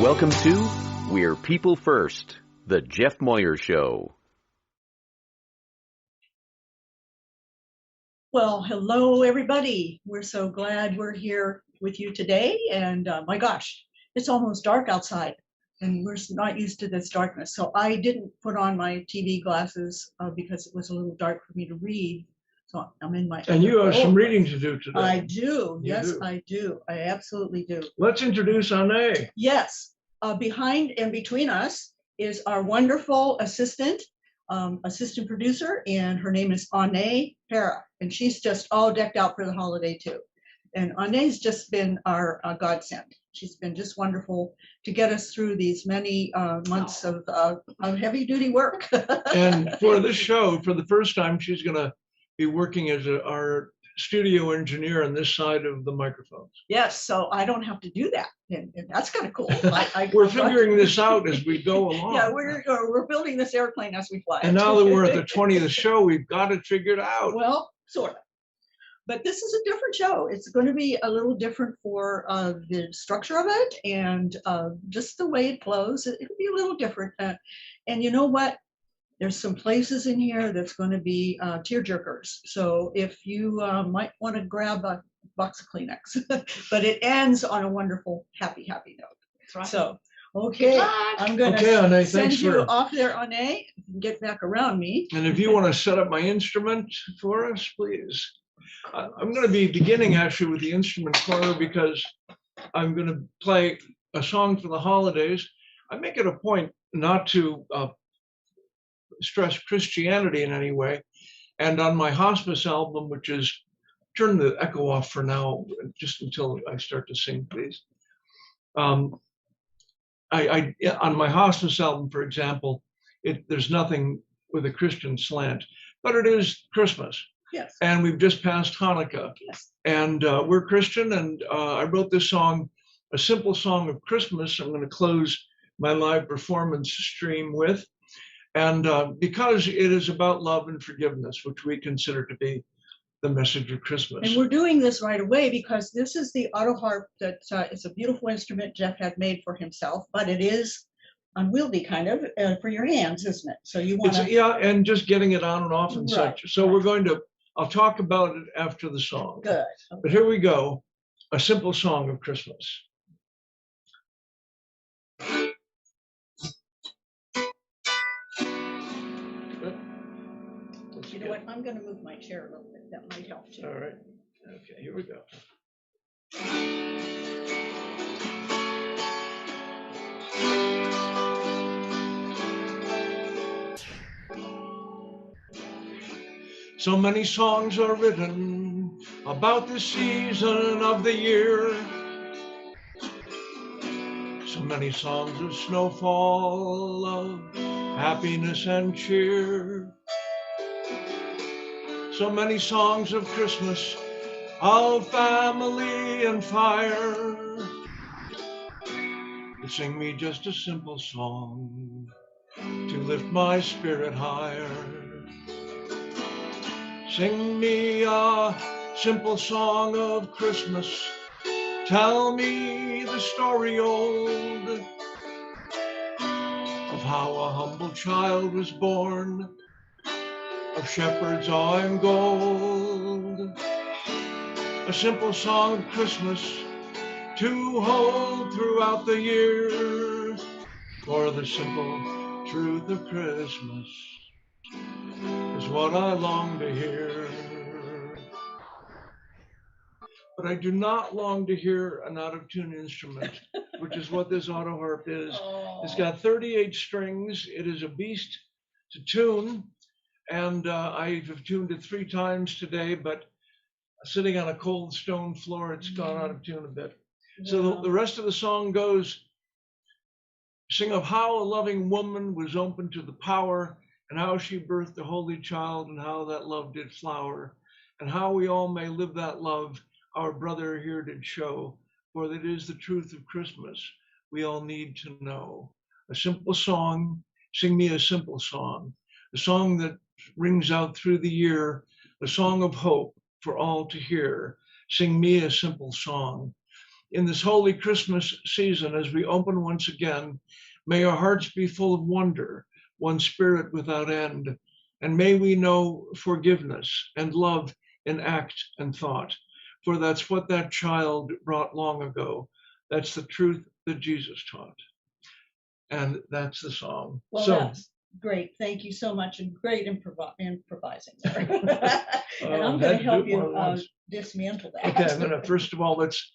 Welcome to We're People First, the Jeff Moyer Show. Well, hello, everybody. We're so glad we're here with you today. And my gosh, it's almost dark outside, and we're not used to this darkness. So I didn't put on my TV glasses because it was a little dark for me to read. So I'm in my. And you have some reading to do today. I do. Yes, do. I do. I absolutely do. Let's introduce Anne. Yes. Behind and between us is our wonderful assistant producer, and her name is Anne Hera, and she's just all decked out for the holiday too. And Anne's just been our godsend. She's been just wonderful to get us through these many months of heavy duty work. And for this show, for the first time, she's going to be working as our studio engineer on this side of the microphones. Yes, so I don't have to do that, and that's kind of cool. We're figuring this out as we go along. Yeah, we're building this airplane as we fly. And now that we're at the 20th show, we've got it figured out. Well, sort of. But this is a different show. It's going to be a little different for the structure of it and just the way it flows. It'll be a little different. And you know what? There's some places in here that's going to be tear jerkers. So if you might want to grab a box of Kleenex, but it ends on a wonderful, happy note. That's right. So, okay, I'm going to send you off there, Anne. Get back around me. And if you want to set up my instrument for us, please. I'm going to be beginning actually with the instrument corner because I'm going to play a song for the holidays. I make it a point not to stress Christianity in any way. And on my hospice album, which is, turn the echo off for now, just until I start to sing, please. On my hospice album, for example, there's nothing with a Christian slant, but it is Christmas. Yes. And we've just passed Hanukkah. Yes. And we're Christian, and I wrote this song, a simple song of Christmas. I'm going to close my live performance stream with. And because it is about love and forgiveness, which we consider to be the message of Christmas. And we're doing this right away because this is the auto harp that is a beautiful instrument Jeff had made for himself, but it is unwieldy kind of for your hands, isn't it? So you want to... Yeah, and just getting it on and off and such. So we're going to, I'll talk about it after the song. Good. Okay. But here we go, a simple song of Christmas. You know what? I'm going to move my chair a little bit. That might help too. All right. Okay, here we go. So many songs are written about the season of the year. So many songs of snowfall, of happiness and cheer. So many songs of Christmas, of family and fire. But sing me just a simple song to lift my spirit higher. Sing me a simple song of Christmas. Tell me the story old of how a humble child was born, of shepherds awe and gold. A simple song of Christmas to hold throughout the year, for the simple truth of Christmas is what I long to hear. But I do not long to hear an out-of-tune instrument, which is what this auto harp is. Oh. It's got 38 strings. It is a beast to tune. And I have tuned it 3 times today, but sitting on a cold stone floor, it's gone out of tune a bit. Yeah. So the rest of the song goes, sing of how a loving woman was open to the power, and how she birthed a holy child, and how that love did flower, and how we all may live that love our brother here did show, for that is the truth of Christmas we all need to know. A simple song, sing me a simple song, a song that rings out through the year, a song of hope for all to hear. Sing me a simple song. in this holy Christmas season, as we open once again, may our hearts be full of wonder, one spirit without end, and may we know forgiveness and love in act and thought, for that's what that child brought long ago. That's the truth that Jesus taught. And that's the song. Well, so that's great. Thank you so much, and great improvising there. And I'm going to help you dismantle that. Okay, I'm going to first of all, let's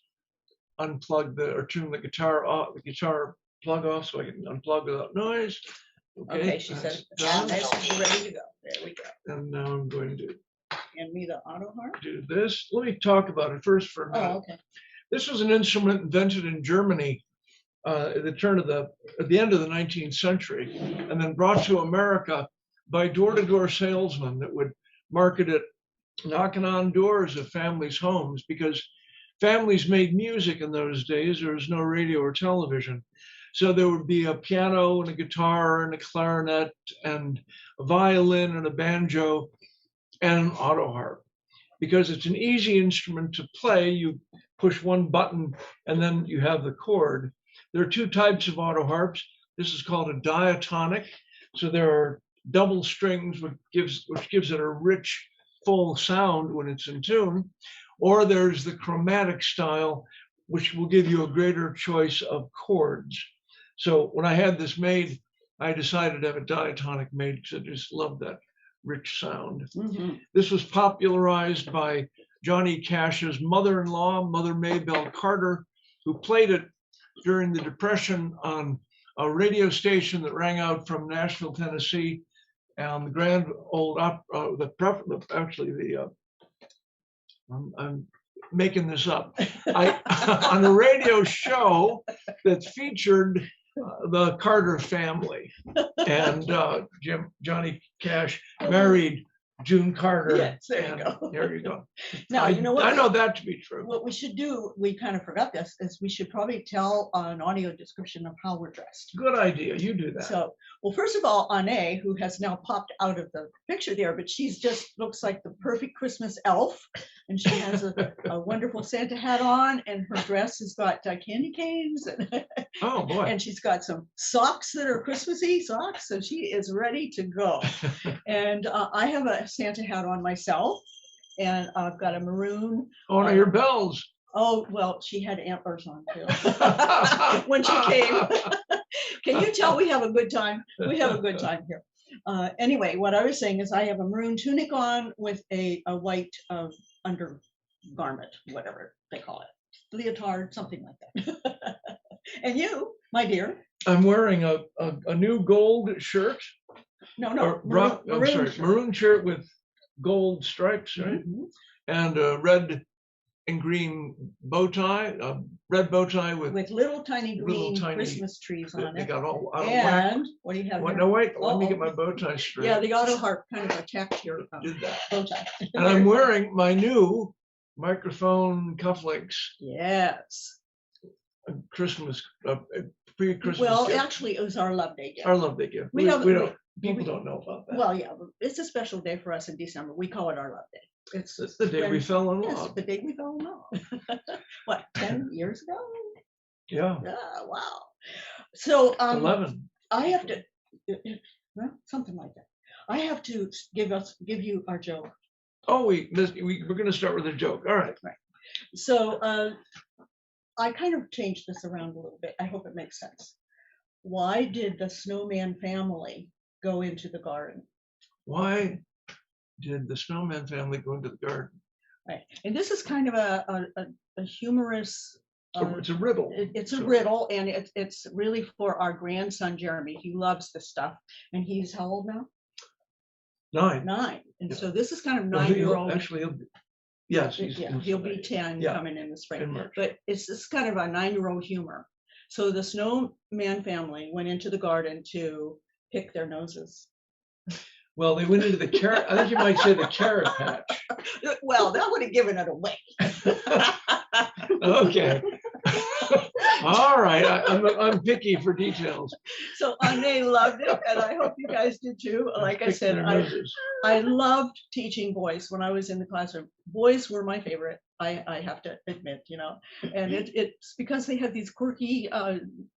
unplug or tune the guitar off, the guitar plug off, so I can unplug without noise. Okay, she said, nice, we're ready to go. There we go. And now I'm going to hand me the auto harp. Do this. Let me talk about it first for a minute. Oh, okay. This was an instrument invented in Germany at the end of the 19th century, and then brought to America by door-to-door salesmen that would market it, knocking on doors of families' homes, because families made music in those days. There was no radio or television. So there would be a piano and a guitar and a clarinet and a violin and a banjo and an auto harp. Because it's an easy instrument to play, you push one button and then you have the chord. There are two types of auto harps. This is called a diatonic. So there are double strings, which gives it a rich, full sound when it's in tune. Or there's the chromatic style, which will give you a greater choice of chords. So when I had this made, I decided to have a diatonic made because I just love that rich sound. Mm-hmm. This was popularized by Johnny Cash's mother-in-law, Mother Maybelle Carter, who played it during the Depression on a radio station that rang out from Nashville, Tennessee, and the Grand Old Opera. I'm making this up. On a radio show that featured the Carter family, and Johnny Cash married June Carter. Yes, there you go. There you go. Now, you know what? I know that to be true. What we should do, we kind of forgot this, is we should probably tell an audio description of how we're dressed. Good idea. You do that. So, well, first of all, Anne, who has now popped out of the picture there, but she's just looks like the perfect Christmas elf. And she has a wonderful Santa hat on, and her dress has got candy canes. And oh, boy. And she's got some socks that are Christmassy socks. So she is ready to go. And I have a Santa hat on myself, and I've got a maroon. Oh, no, your bells. Oh, well, she had antlers on too when she came. Can you tell we have a good time? We have a good time here. Anyway, what I was saying is I have a maroon tunic on with a white undergarment, whatever they call it, leotard, something like that. And you, my dear? I'm wearing a new gold shirt. No, maroon shirt with gold stripes, right? Mm-hmm. And a red and green bow tie, red bow tie with little tiny green Christmas trees on they it. got all out of and whack. What do you have? No, wait, let me get my bow tie straight. Yeah, the auto harp kind of attacked your Did that. bow tie. And I'm wearing my new microphone cufflinks. Yes. Christmas, pre-Christmas. Well, gift. Actually, it was our love day gift. Our love day gift. People don't know about that. Well, yeah, it's a special day for us in December. We call it our love day. It's the day we fell in love. Yes, the day we fell in love. What, 10 years ago? Yeah. Yeah, wow. So 11. I have to, well, something like that. I have to give you our joke. Oh, we're going to start with a joke. All right. Right. So I kind of changed this around a little bit. I hope it makes sense. Why did the snowman family go into the garden? Why did the snowman family go into the garden? Right. And this is kind of a humorous. It's a riddle. It's a riddle, and it's really for our grandson Jeremy. He loves this stuff, and he's how old now? 9. 9. And Yeah. so this is kind of 9-year-old. Actually, yes, he'll be 10 coming in the spring. In March. But it's this kind of a 9-year-old humor. So the snowman family went into the garden to pick their noses. Well, they went into the carrot. I think you might say the carrot patch. Well, that would have given it away. Okay. All right, I'm picky for details. So Ane loved it, and I hope you guys did too. Like I Pick said, their noses. I loved teaching boys when I was in the classroom. Boys were my favorite, I have to admit, and it's because they had these quirky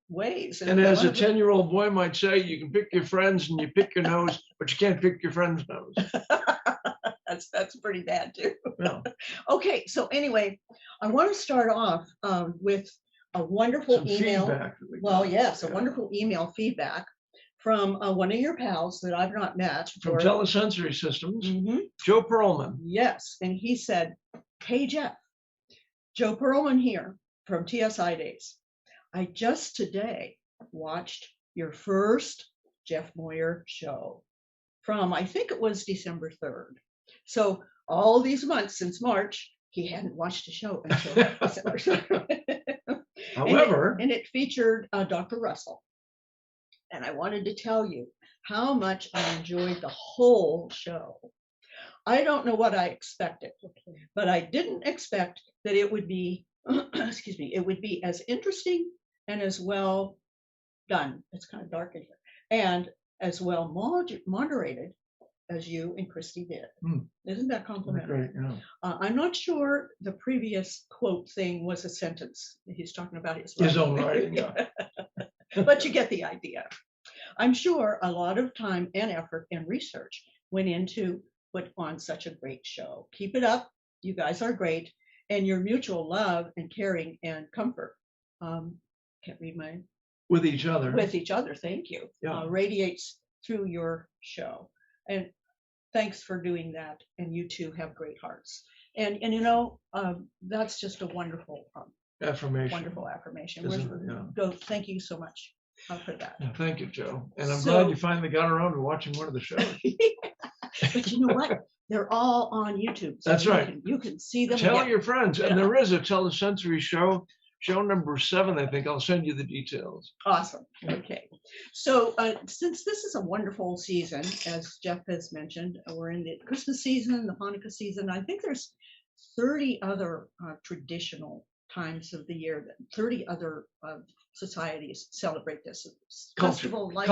ways. And as a 10-year-old boy might say, you can pick your friends and you pick your nose, but you can't pick your friend's nose. That's pretty bad too. Yeah. Okay, so anyway, I want to start off with a wonderful Some email. feedback. Well, yes, a wonderful email feedback from one of your pals that I've not met. From Telesensory Systems, Mhm. Joe Perlman. Yes, and he said, "Hey Jeff, Joe Perlman here from TSI Days. I just today watched your first Jeff Moyer show from, I think it was December 3rd. So all these months since March, he hadn't watched a show until December 3rd. However, and it featured Dr. Russell. And I wanted to tell you how much I enjoyed the whole show. I don't know what I expected, but I didn't expect that it would be, excuse me, it would be as interesting and as well done. It's kind of dark in here. And as well moderated as you and Christy did. Isn't that complimentary? great, yeah. I'm not sure the previous quote thing was a sentence. He's talking about His own writing, yeah. But you get the idea. I'm sure a lot of time and effort and research went into put on such a great show. Keep it up. You guys are great. And your mutual love and caring and comfort, can't read my, With each other. with each other, thank you, Yeah. radiates through your show. And thanks for doing that. And you two have great hearts. And that's just a wonderful, Affirmation. wonderful affirmation. Isn't it? Yeah. Go, thank you so much for that. Yeah, thank you, Joe. And I'm So- glad you finally got around to watching one of the shows. But you know what? They're all on YouTube. So That's right. You can see them. Tell again. your friends. Yeah. And there is a telesensory show number 7, I think. I'll send you the details. Awesome. Okay. So since this is a wonderful season, as Jeff has mentioned, we're in the Christmas season, the Hanukkah season. I think there's 30 other traditional times of the year that 30 other societies celebrate this. Festival lights,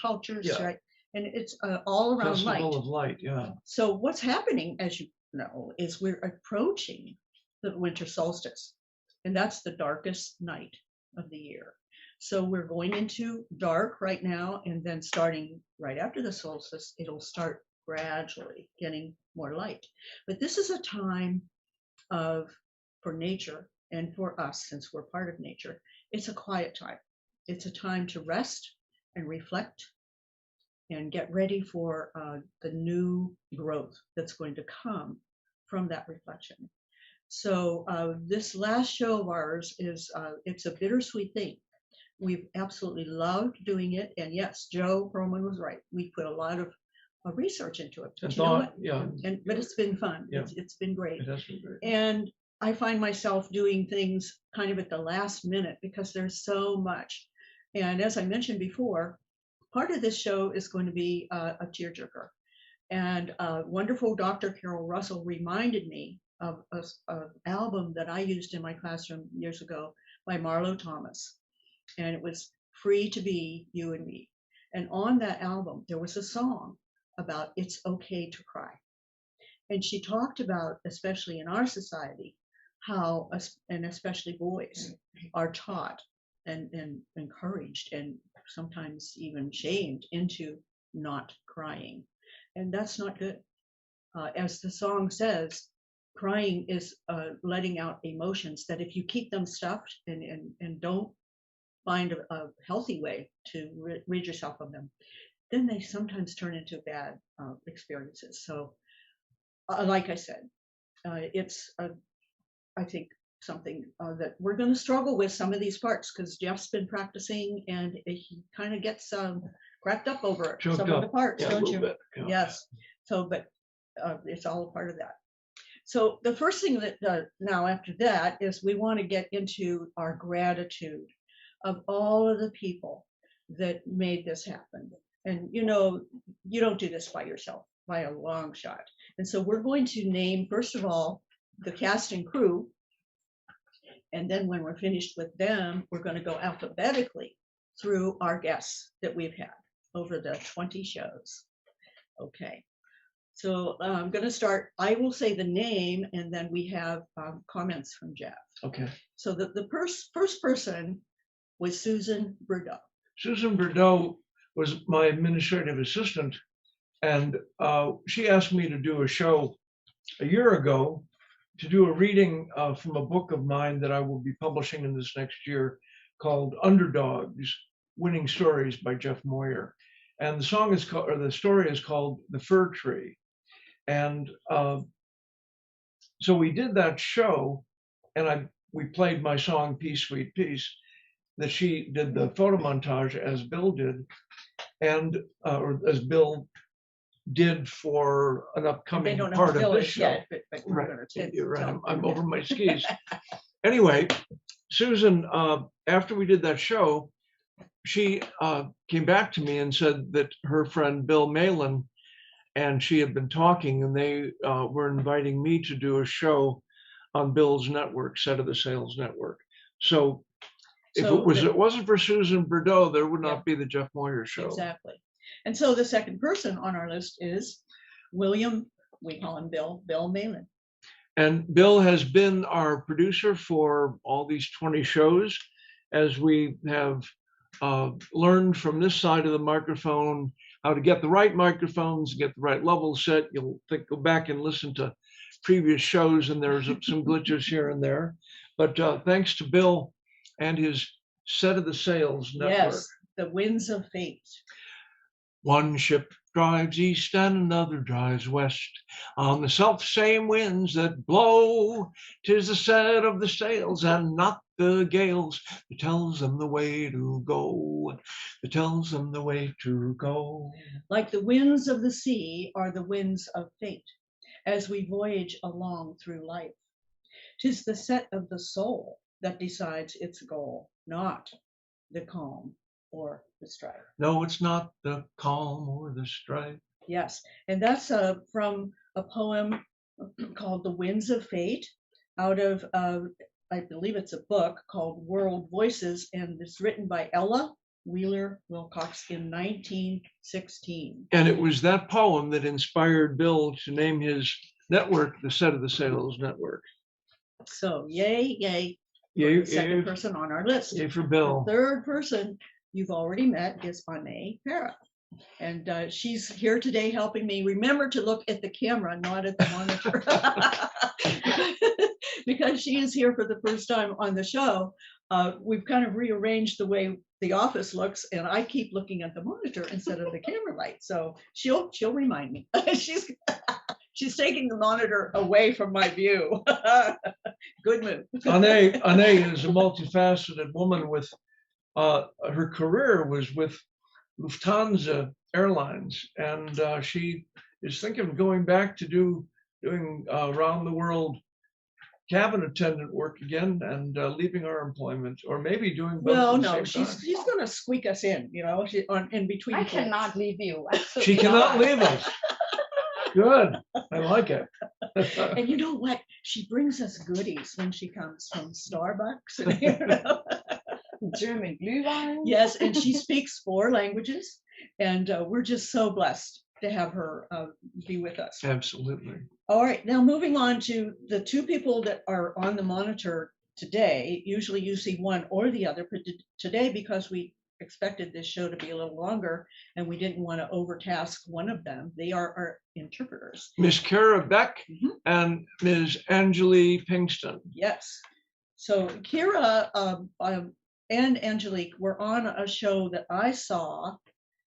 Cultures. yeah. Right? And it's all around Festival light. of Light, yeah. So what's happening, as you know, is we're approaching the winter solstice, and that's the darkest night of the year. So we're going into dark right now, and then starting right after the solstice, it'll start gradually getting more light. But this is a time for nature and for us, since we're part of nature, it's a quiet time. It's a time to rest and reflect and get ready for the new growth that's going to come from that reflection. So this last show of ours is, it's a bittersweet thing. We've absolutely loved doing it. And yes, Joe Perlman was right. We put a lot of research into it. And you know thought, yeah. But it's been fun. Yeah. It's been great. It has been great. And I find myself doing things kind of at the last minute because there's so much. And as I mentioned before, part of this show is going to be a tearjerker. And wonderful Dr. Carol Russell reminded me of an album that I used in my classroom years ago by Marlo Thomas. And it was Free to Be You and Me. And on that album, there was a song about it's okay to cry. And she talked about, especially in our society, how, and especially boys, are taught and encouraged and sometimes even shamed into not crying. And that's not good. As the song says, crying is letting out emotions that if you keep them stuffed and don't find a healthy way to rid yourself of them, then they sometimes turn into bad experiences. So like I said, it's, I think, something that we're going to struggle with some of these parts because Jeff's been practicing and he kind of gets cracked up over Choked some up. of the parts, Yeah, don't you? bit, yeah. Yes. So, but it's all a part of that. So the first thing that now after that is we want to get into our gratitude of all of the people that made this happen. And you don't do this by yourself by a long shot. And so we're going to name, first of all, the cast and crew. And then when we're finished with them, we're going to go alphabetically through our guests that we've had over the 20 shows. Okay. So I'm going to start. I will say the name, and then we have comments from Jeff. Okay. So the first person was Susan Bordeaux. Susan Bordeaux was my administrative assistant, and she asked me to do a show a year ago to do a reading from a book of mine that I will be publishing in this next year called Underdogs, Winning Stories by Jeff Moyer. And the song is called, or the story is called The Fir Tree. And so we did that show, and we played my song Peace, Sweet Peace, that she did the photo montage as Bill did, and or as Bill did for an upcoming part of this show. Yet, but Right, you're right. I'm over my skis. Anyway, Susan, after we did that show, she came back to me and said that her friend Bill Malin and she had been talking, and they were inviting me to do a show on Bill's network, Set of the Sales Network. So if it wasn't for Susan Bordeaux, there would not be the Jeff Moyer show. Exactly. And so the second person on our list is William, we call him Bill Malin. And Bill has been our producer for all these 20 shows, as we have learned from this side of the microphone how to get the right microphones, get the right level set. You'll go back and listen to previous shows, and there's some glitches here and there. But thanks to Bill and his Set of the Sales Network. Yes, the Winds of Fate. One ship drives east and another drives west on the self-same winds that blow. 'Tis the set of the sails and not the gales that tells them the way to go. That tells them the way to go. Like the winds of the sea are the winds of fate as we voyage along through life. 'Tis the set of the soul that decides its goal, not the calm or the strife. No, it's not the calm or the strife. Yes, and that's from a poem called The Winds of Fate, out of, I believe it's a book called World Voices, and it's written by Ella Wheeler Wilcox in 1916. And it was that poem that inspired Bill to name his network the Set of the Sales Network. So yay, yay. Yay, The second person on our list. Yay for Bill. The third person you've already met is Ane Para. And she's here today helping me remember to look at the camera, not at the monitor. Because she is here for the first time on the show. We've kind of rearranged the way the office looks, and I keep looking at the monitor instead of the camera light. So she'll remind me. She's taking the monitor away from my view. Good move. Ane is a multifaceted woman with her career was with Lufthansa Airlines, and she is thinking of going back to doing around the world cabin attendant work again, and leaving our employment, or maybe doing both. Well, no, she's going to squeak us in, in between. I cannot leave you. She cannot leave us. Good. I like it. And you know what? She brings us goodies when she comes from Starbucks. German Glühwein. Yes, and she speaks 4 languages, and we're just so blessed to have her be with us. Absolutely. All right, now moving on to the 2 people that are on the monitor today. Usually you see one or the other, but today, because we expected this show to be a little longer and we didn't want to overtask one of them, they are our interpreters. Miss Kara Beck and Ms. Angelique Pinkston. Yes. So Kira and Angelique were on a show that I saw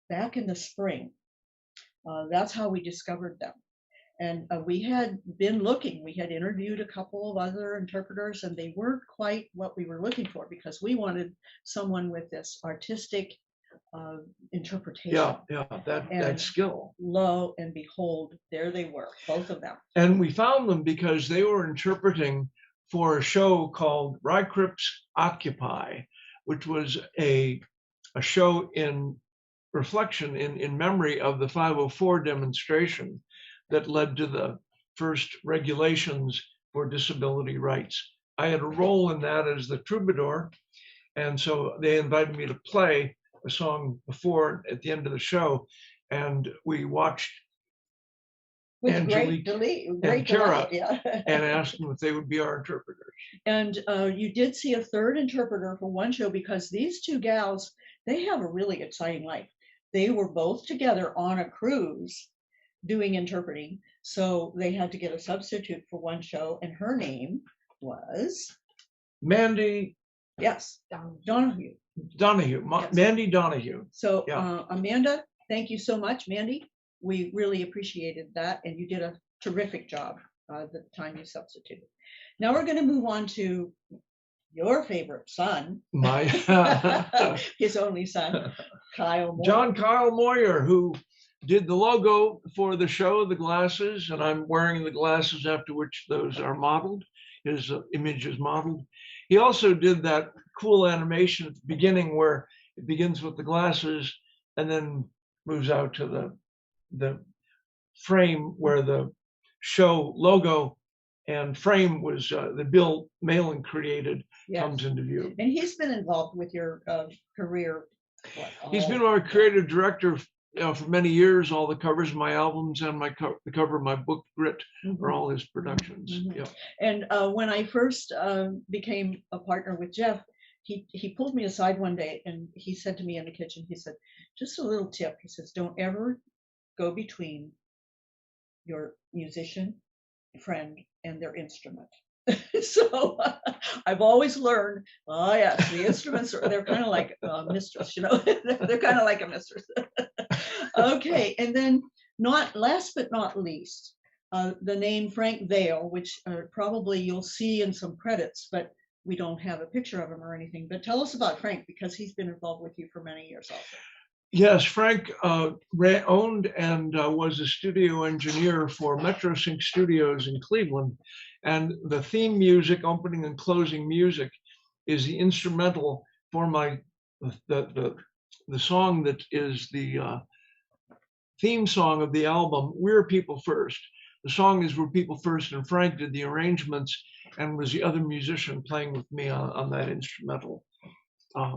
back in the spring. That's how we discovered them. And we had been looking, we had interviewed a couple of other interpreters, and they weren't quite what we were looking for, because we wanted someone with this artistic interpretation. Yeah, that skill. Lo and behold, there they were, both of them. And we found them because they were interpreting for a show called Rycrip's Occupy, which was a show in reflection, in memory of the 504 demonstration that led to the first regulations for disability rights I had a role in that as the troubadour. And so they invited me to play a song before at the end of the show. And we watched With Angelique great and Kara delight, yeah. and asked them if they would be our interpreters. And you did see a third interpreter for one show because these two gals, they have a really exciting life. They were both together on a cruise doing interpreting. So they had to get a substitute for one show, and her name was Mandy yes, Donahue. Yes. Mandy Donahue. So Yeah. Amanda, thank you so much, Mandy. We really appreciated that, and you did a terrific job the time you substituted. Now we're going to move on to your favorite son, My his only son, Kyle Moore. John Kyle Moyer, who did the logo for the show, the glasses, and I'm wearing the glasses after which those are modeled. His image is modeled. He also did that cool animation at the beginning where it begins with the glasses and then moves out to the frame where the show logo and frame was the Bill Malin created. Yes. Comes into view. And he's been involved with your career. He's been our creative director for many years. All the covers of my albums and the cover of my book Grit are all his productions. Mm-hmm. Yeah. And when I first became a partner with Jeff, he pulled me aside one day and he said to me in the kitchen, he said, just a little tip. He says, don't ever go between your musician friend and their instrument. So I've always learned, oh yes, the instruments they're kind of like a mistress, you know. They're kind of like a mistress. Okay, and then last but not least, the name Frank Vale, which probably you'll see in some credits, but we don't have a picture of him or anything. But tell us about Frank, because he's been involved with you for many years also. Yes, Frank owned and was a studio engineer for MetroSync Studios in Cleveland. And the theme music, opening and closing music, is the instrumental for the song that is the theme song of the album, We're People First. The song is We're People First, and Frank did the arrangements and was the other musician playing with me on that instrumental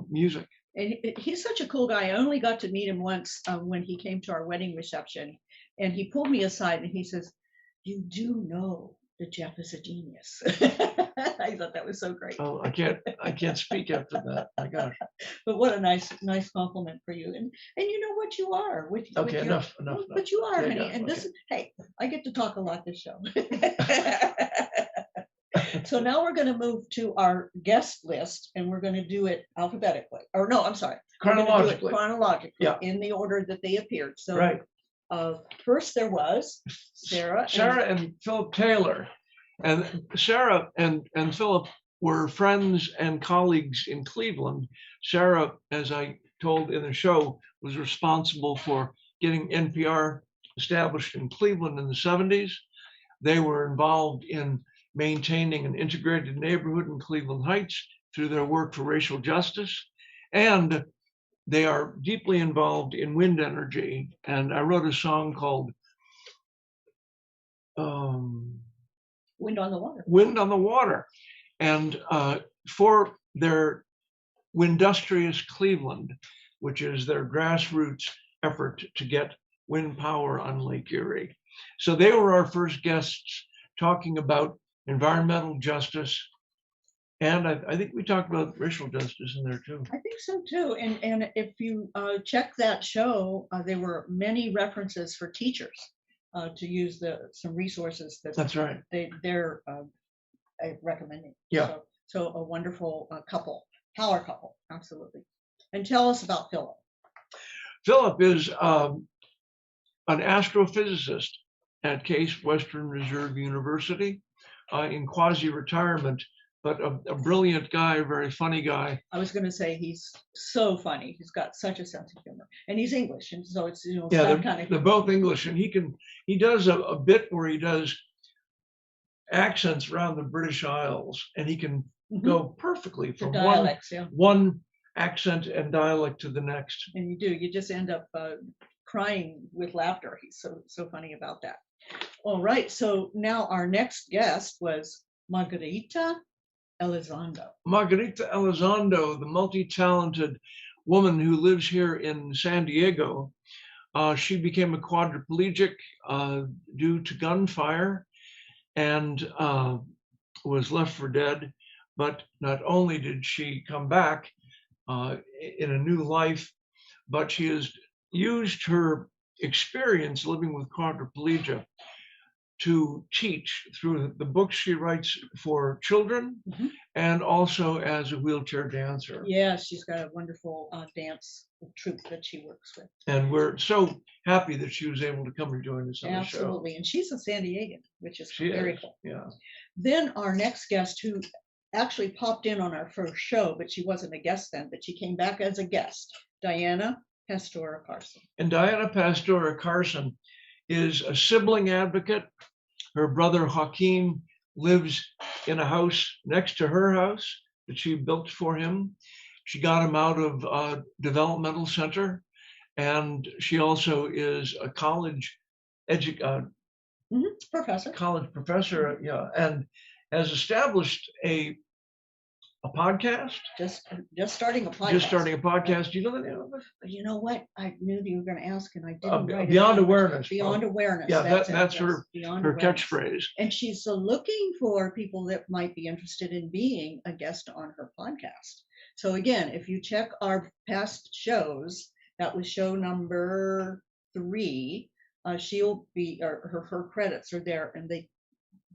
music. And he's such a cool guy. I only got to meet him once when he came to our wedding reception, and he pulled me aside and he says, "You do know that Jeff is a genius." I thought that was so great. Oh, I can't speak after that. My gosh. But what a nice compliment for you. And you know what you are. Okay, enough. But you are, yeah, honey. And this is, hey, I get to talk a lot this show. So now we're going to move to our guest list, and we're going to do it alphabetically. Or no, I'm sorry. Chronologically. Chronologically, yeah. In the order that they appeared. So right. First there was Sarah and Philip Taylor. And Sarah and Philip were friends and colleagues in Cleveland. Sarah, as I told in the show, was responsible for getting NPR established in Cleveland in the 70s. They were involved in maintaining an integrated neighborhood in Cleveland Heights through their work for racial justice. And they are deeply involved in wind energy. And I wrote a song called Wind on the Water. Wind on the Water. And for their Windustrious Cleveland, which is their grassroots effort to get wind power on Lake Erie. So they were our first guests talking about environmental justice. And I think we talked about racial justice in there too. I think so too. And if you check that show, there were many references for teachers to use some resources that's right. They're recommending. Yeah. So a wonderful power couple, absolutely. And tell us about Philip. Philip is an astrophysicist at Case Western Reserve University in quasi-retirement, but a brilliant guy, a very funny guy. I was going to say he's so funny. He's got such a sense of humor, and he's English, and so it's that kind of. They're both English, and he does a bit where he does accents around the British Isles, and he can go perfectly from one accent and dialect to the next. And you just end up crying with laughter. He's so funny about that. All right, so now our next guest was Margarita Elizondo. Margarita Elizondo, the multi-talented woman who lives here in San Diego. She became a quadriplegic due to gunfire and was left for dead. But not only did she come back in a new life, but she has used her experience living with quadriplegia to teach through the books she writes for children and also as a wheelchair dancer. Yeah, she's got a wonderful dance troupe that she works with. And we're so happy that she was able to come and join us on the show. Absolutely. And she's a San Diegan, which is very cool. Yeah. Then our next guest, who actually popped in on our first show, but she wasn't a guest then, but she came back as a guest, Diana Pastora Carson. And Diana Pastora Carson is a sibling advocate. Her brother Joaquin lives in a house next to her house that she built for him. She got him out of a developmental center, and she also is a college professor. College professor, yeah, and has established a podcast. Just starting a podcast. Just starting a podcast. Do you know the name of it? You know what? I knew that you were going to ask, and I didn't write it Beyond down. Awareness. Beyond Awareness. Yeah, that's it, her Awareness. catchphrase. And she's looking for people that might be interested in being a guest on her podcast. So again, if you check our past shows, that was show number 3. She'll be, or her credits are there, and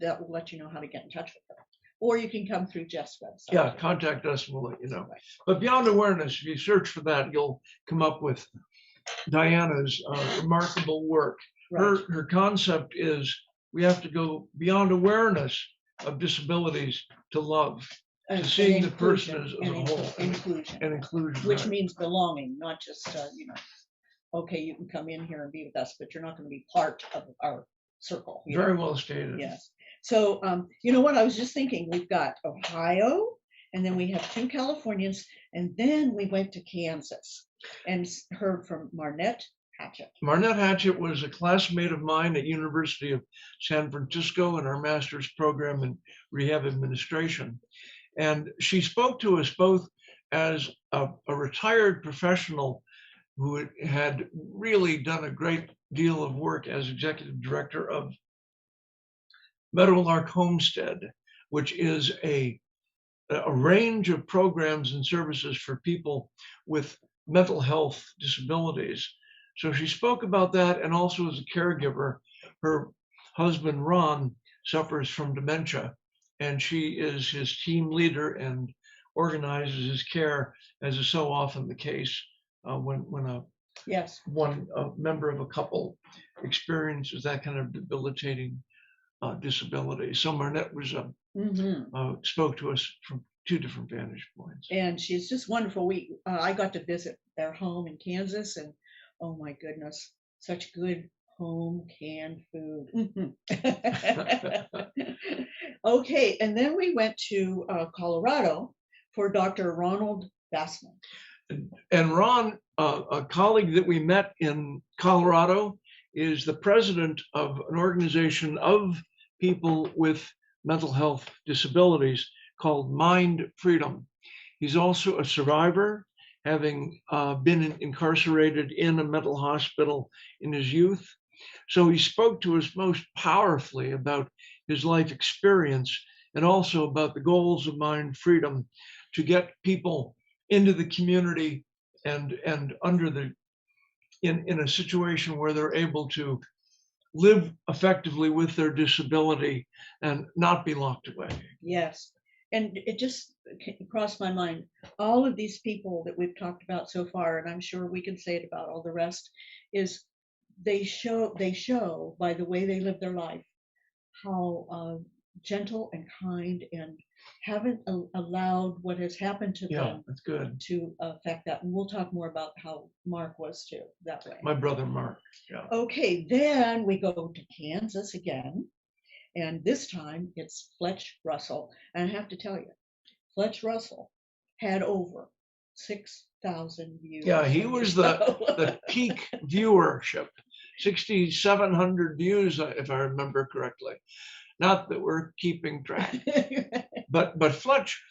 that will let you know how to get in touch with her. Or you can come through Jeff's website. Yeah, contact us and we'll let you know. Right. But Beyond Awareness, if you search for that, you'll come up with Diana's remarkable work. Right. Her concept is we have to go beyond awareness of disabilities to love, to seeing the person as a whole. Inclusion. And inclusion. Which means belonging, not just, okay, you can come in here and be with us, but you're not going to be part of our circle. Very well stated. Yes. So, you know what? I was just thinking, we've got Ohio, and then we have 2 Californians, and then we went to Kansas and heard from Marnette Hatchett. Marnette Hatchett was a classmate of mine at University of San Francisco in our master's program in rehab administration. And she spoke to us both as a retired professional who had really done a great deal of work as executive director of Meadowlark Homestead, which is a range of programs and services for people with mental health disabilities. So she spoke about that, and also as a caregiver, her husband Ron suffers from dementia, and she is his team leader and organizes his care, as is so often the case when a member of a couple experiences that kind of debilitating disability. So Marnette was spoke to us from 2 different vantage points, and she's just wonderful. I got to visit their home in Kansas, and oh my goodness, such good home canned food. Okay, and then we went to Colorado for Dr. Ronald Bassman. And Ron, a colleague that we met in Colorado, is the president of an organization of people with mental health disabilities called Mind Freedom. He's also a survivor, having been incarcerated in a mental hospital in his youth. So he spoke to us most powerfully about his life experience and also about the goals of Mind Freedom to get people into the community and in a situation where they're able to live effectively with their disability and not be locked away. Yes. And it just crossed my mind, all of these people that we've talked about so far, and I'm sure we can say it about all the rest, is they show by the way they live their life how gentle and kind, and haven't allowed what has happened to them that's good. To affect that. And we'll talk more about how Mark was too, that way. My brother Mark. Yeah. Okay, then we go to Kansas again. And this time it's Fletch Russell. And I have to tell you, Fletch Russell had over 6,000 views. Yeah, he was the peak viewership, 6,700 views, if I remember correctly. Not that we're keeping track, But Fletch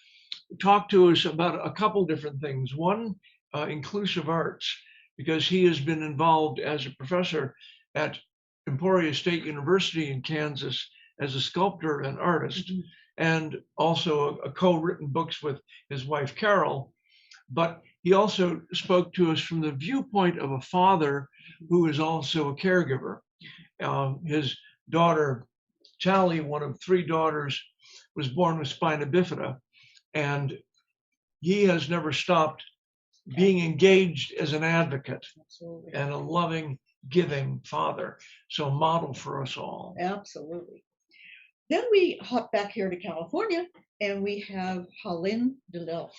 talked to us about a couple different things. One, inclusive arts, because he has been involved as a professor at Emporia State University in Kansas as a sculptor and artist, and also a co-written books with his wife Carol. But he also spoke to us from the viewpoint of a father who is also a caregiver. His daughter, Tally, one of 3 daughters, was born with spina bifida, and he has never stopped being engaged as an advocate. Absolutely. And a loving, giving father. So a model for us all. Absolutely. Then we hop back here to California, and we have Halin DeLille.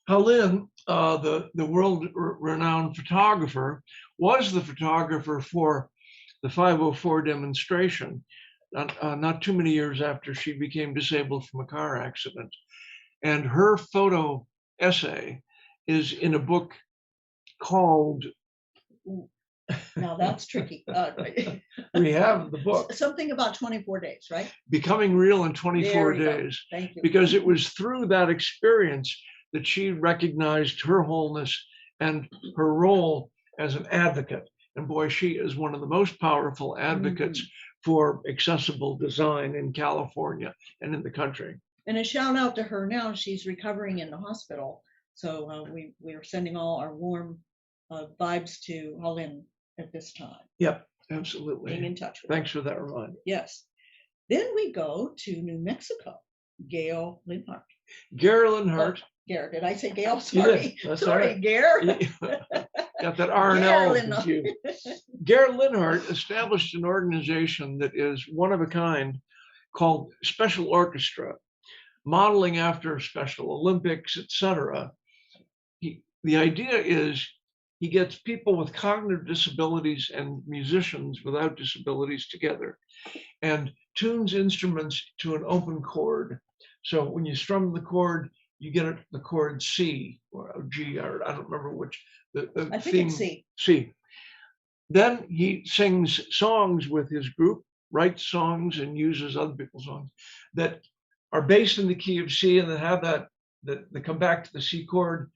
Halin, the world-renowned photographer, was the photographer for the 504 demonstration, not too many years after she became disabled from a car accident. And her photo essay is in a book called... Now that's tricky. We have the book. Something about 24 days, right? Becoming Real in 24 Days. Thank you. Because it was through that experience that she recognized her wholeness and her role as an advocate. And boy, she is one of the most powerful advocates for accessible design in California and in the country. And a shout out to her now. She's recovering in the hospital. So we are sending all our warm vibes to Halin at this time. Yep, absolutely. Being in touch with Thanks for that reminder. Yes. Then we go to New Mexico. Gail Linhart. Gare Linhart. Gare, did I say Gail? Sorry. That's Sorry, right. Gare. Got that R and L confused. Gare Linhart established an organization that is one of a kind called Special Orchestra, modeling after Special Olympics, etc. The idea is he gets people with cognitive disabilities and musicians without disabilities together and tunes instruments to an open chord. So when you strum the chord, you get the chord C or G, or I don't remember which. I think it's C. C. Then he sings songs with his group, writes songs and uses other people's songs that are based in the key of C and that have that come back to the C chord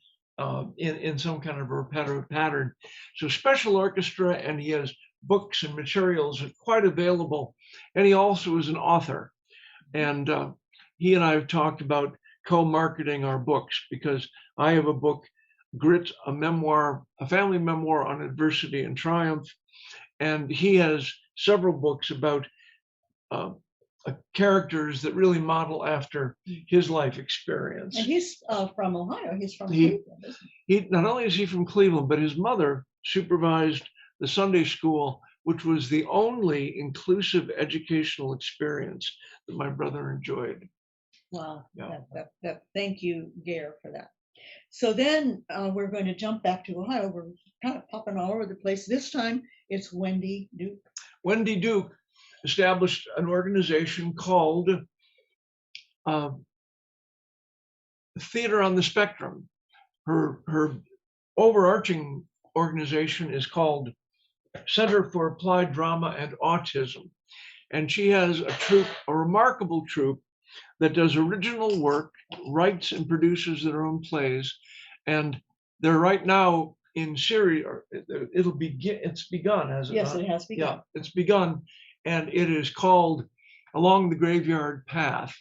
in some kind of a repetitive pattern. So Special Orchestra, and he has books and materials quite available. And he also is an author. And he and I have talked about co-marketing our books, because I have a book, Grit, a memoir, a family memoir on adversity and triumph. And he has several books about characters that really model after his life experience. And he's from Ohio. He's from Cleveland, isn't he? Not only is he from Cleveland, but his mother supervised the Sunday school, which was the only inclusive educational experience that my brother enjoyed. Wow. Yeah. Thank you, Gare, for that. So then we're going to jump back to Ohio. We're kind of popping all over the place. This time it's Wendy Duke. Wendy Duke established an organization called Theater on the Spectrum. Her overarching organization is called Center for Applied Drama and Autism. And she has a troupe, a remarkable troupe, that does original work, writes and produces their own plays. And they're right now in series, it's begun, hasn't it? Yes, it has begun. Yeah, it's begun. And it is called Along the Graveyard Path.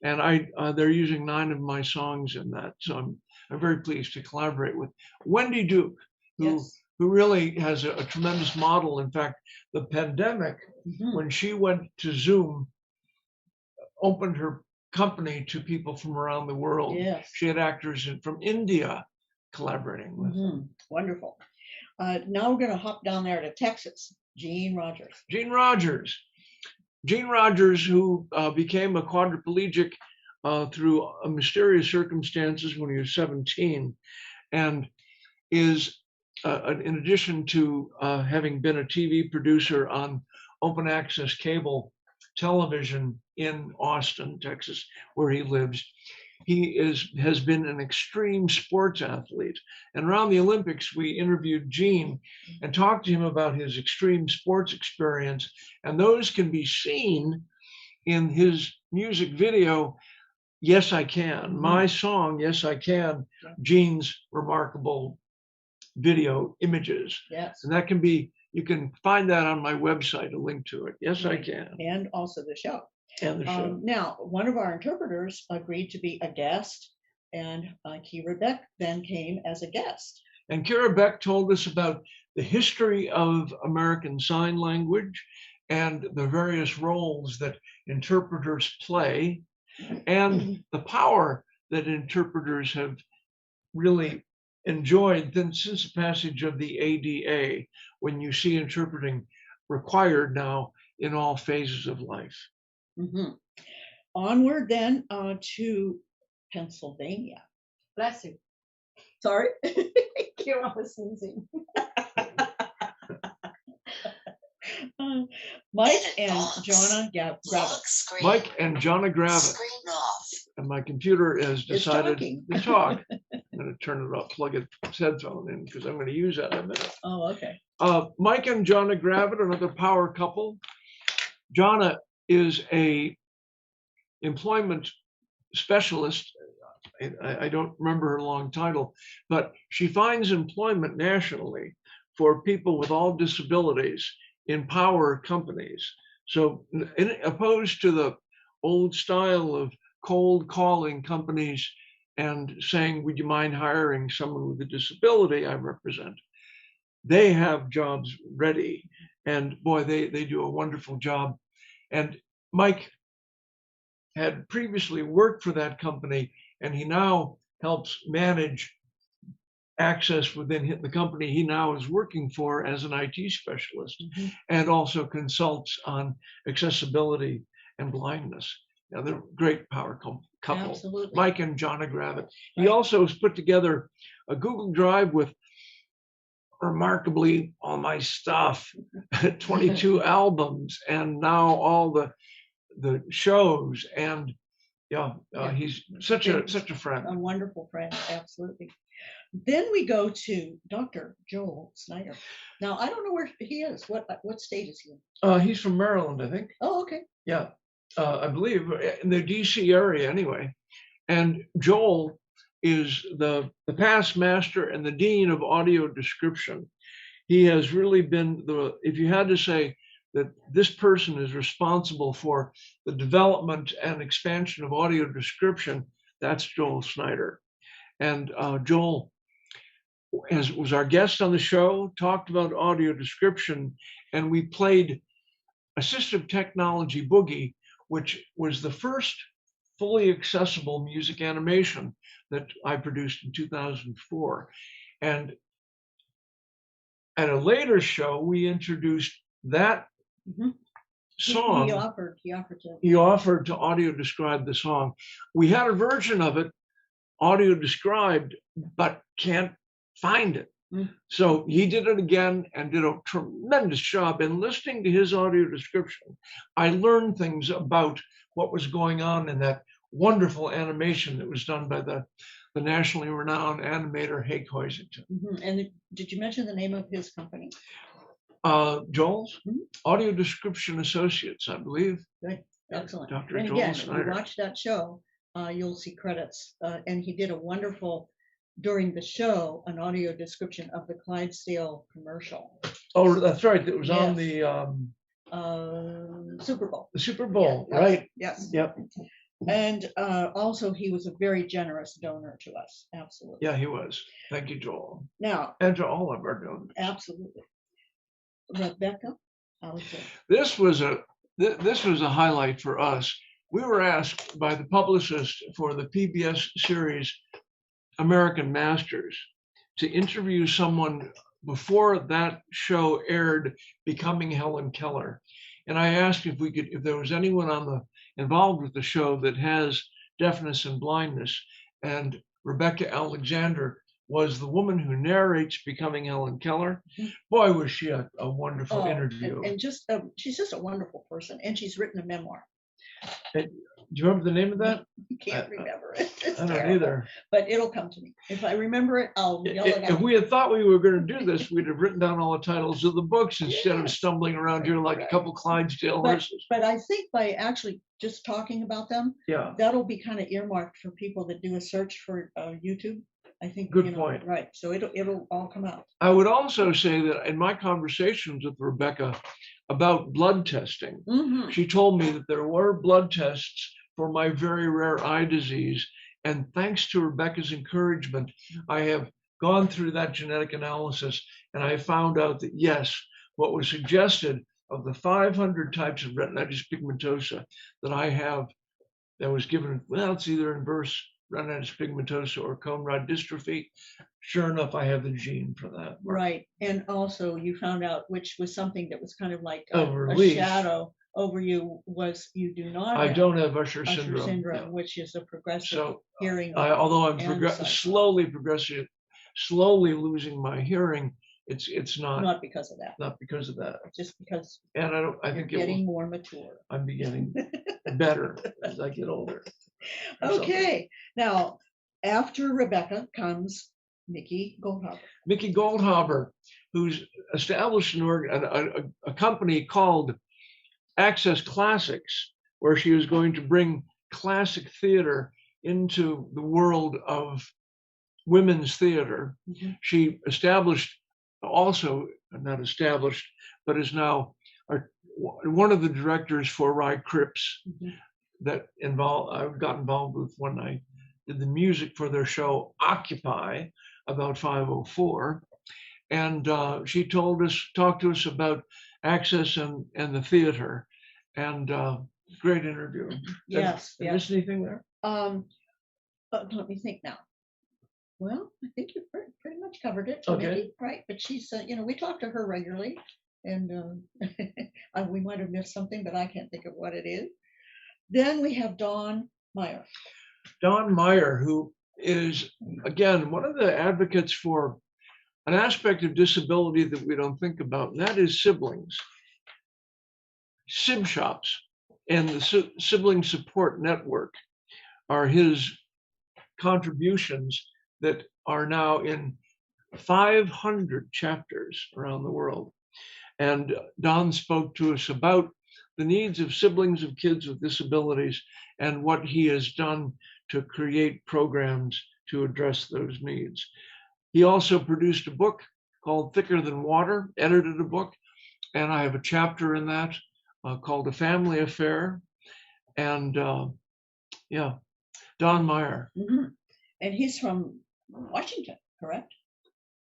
And they're using 9 of my songs in that. So I'm very pleased to collaborate with Wendy Duke, who really has a tremendous model. In fact, the pandemic, when she went to Zoom, opened her company to people from around the world. Yes. She had actors from India collaborating with them. Wonderful. Now we're going to hop down there to Texas. Gene Rogers. Gene Rogers, who became a quadriplegic through mysterious circumstances when he was 17, and is, in addition to having been a TV producer on open access cable television in Austin, Texas, where he lives, he has been an extreme sports athlete. And around the Olympics, we interviewed Gene and talked to him about his extreme sports experience. And those can be seen in his music video, Yes, I Can. My song, Yes, I Can, Jean's remarkable video images. Yes. And that can be, you can find that on my website, a link to it. Yes, I Right. can. And also the show. And the show. Now, one of our interpreters agreed to be a guest, and Kira Beck then came as a guest. And Kira Beck told us about the history of American Sign Language and the various roles that interpreters play and the power that interpreters have really enjoyed since the passage of the ADA, when you see interpreting required now in all phases of life. Mm-hmm. Onward then to Pennsylvania. Bless you. Sorry? Kira was sneezing. Mike and Jonna Gravitt. Mike and Jonna Gravitt. And my computer has decided to talk. I'm going to turn it off, plug its headphone in, because I'm going to use that in a minute. Oh, okay. Mike and Jonna Gravitt, another power couple. Jonna is a employment specialist. I don't remember her long title, but she finds employment nationally for people with all disabilities in power companies. So opposed to the old style of cold calling companies and saying, would you mind hiring someone with a disability I represent? They have jobs ready. And boy, they do a wonderful job. And Mike had previously worked for that company, and he now helps manage access within the company he now is working for as an IT specialist, and also consults on accessibility and blindness. Now, they're a great power couple. Absolutely. Mike and Jonna Gravitt. He also has put together a Google Drive with remarkably all my stuff, 22 albums, and now all the shows. And he's such a friend. A wonderful friend, absolutely. Then we go to Dr. Joel Snyder. Now, I don't know where he is. What state is he in? He's from Maryland, I think. Oh, okay. Yeah, I believe in the DC area anyway. And Joel is the past master and the dean of audio description. He has really been if you had to say that this person is responsible for the development and expansion of audio description, that's Joel Snyder. And Joel was our guest on the show, talked about audio description, and we played Assistive Technology Boogie, which was the first fully accessible music animation that I produced in 2004. And at a later show, we introduced that song. He offered to audio describe the song. We had a version of it audio described, but can't find it. So he did it again and did a tremendous job. And listening to his audio description, I learned things about what was going on in that wonderful animation that was done by the nationally renowned animator Hake Hoisington. And did you mention the name of his company? Joel's Audio Description Associates, I believe. Good, excellent. Dr. And Joel again, if Snyder. you watch that show, you'll see credits. And he did a wonderful, during the show, an audio description of the Clydesdale commercial. Oh, that's right. It was on Yes. the Super Bowl. The Super Bowl, Yes, right? Yes. Yep. And also, he was a very generous donor to us. Absolutely. Yeah, he was. Thank you, Joel. Now, And to all of our donors. absolutely. Rebecca, Alexander. This was a highlight for us. We were asked by the publicist for the PBS series American Masters to interview someone before that show aired, Becoming Helen Keller. And I asked if there was anyone involved with the show that has deafness and blindness. And Rebecca Alexander was the woman who narrates Becoming Helen Keller. Boy, was she a wonderful interview. And she's just a wonderful person. And she's written a memoir. Do you remember the name of that? I can't remember it. It's I don't terrible. either. But it'll come to me. If I remember it, I'll yell it If out. we had thought we were going to do this, we'd have written down all the titles of the books instead of Yes. stumbling around here like a couple Clydesdale horses. But I think by actually just talking about them, Yeah, that'll be kind of earmarked for people that do a search for YouTube. I think. Good point. Right. So it'll all come out. I would also say that in my conversations with Rebecca about blood testing, Mhm. she told me that there were blood tests for my very rare eye disease. And thanks to Rebecca's encouragement, I have gone through that genetic analysis and I found out that yes, what was suggested of the 500 types of retinitis pigmentosa that I have, that was given, well, it's either inverse retinitis pigmentosa or cone rod dystrophy. Sure enough, I have the gene for that. Right. And also you found out, which was something that was kind of like A a relief. shadow over you, was you do not I have don't have Usher Usher syndrome. syndrome, Yeah. which is a progressive So, hearing. although I'm and sight. slowly losing my hearing, it's Not because of that, not because of that. just because And I you're think getting more mature. I'm getting better as I get older. or something. Okay. Now, after Rebecca comes Mickey Goldhaber. Mickey Goldhaber, who's established a company called Access Classics, where she was going to bring classic theater into the world of women's theater. Mhm. She established, also not established, but is now one of the directors for Rye Cripps Mhm. that I've got involved with when I did the music for their show Occupy about 504. And she talked to us about Access and the theater. And great interview. Yes. Did I miss anything there? But let me think now. Well, I think you pretty much covered it. Okay. Mickey, right? But she's, we talk to her regularly, and we might have missed something, but I can't think of what it is. Then we have Dawn Meyer. Don Meyer, who is, again, one of the advocates for an aspect of disability that we don't think about, and that is siblings. Sib shops and the sibling support network are his contributions that are now in 500 chapters around the world. And Don spoke to us about the needs of siblings of kids with disabilities and what he has done to create programs to address those needs. He also produced a book called Thicker Than Water, edited a book, and I have a chapter in that called A Family Affair. And yeah, Don Meyer. Mm-hmm. And he's from Washington, correct?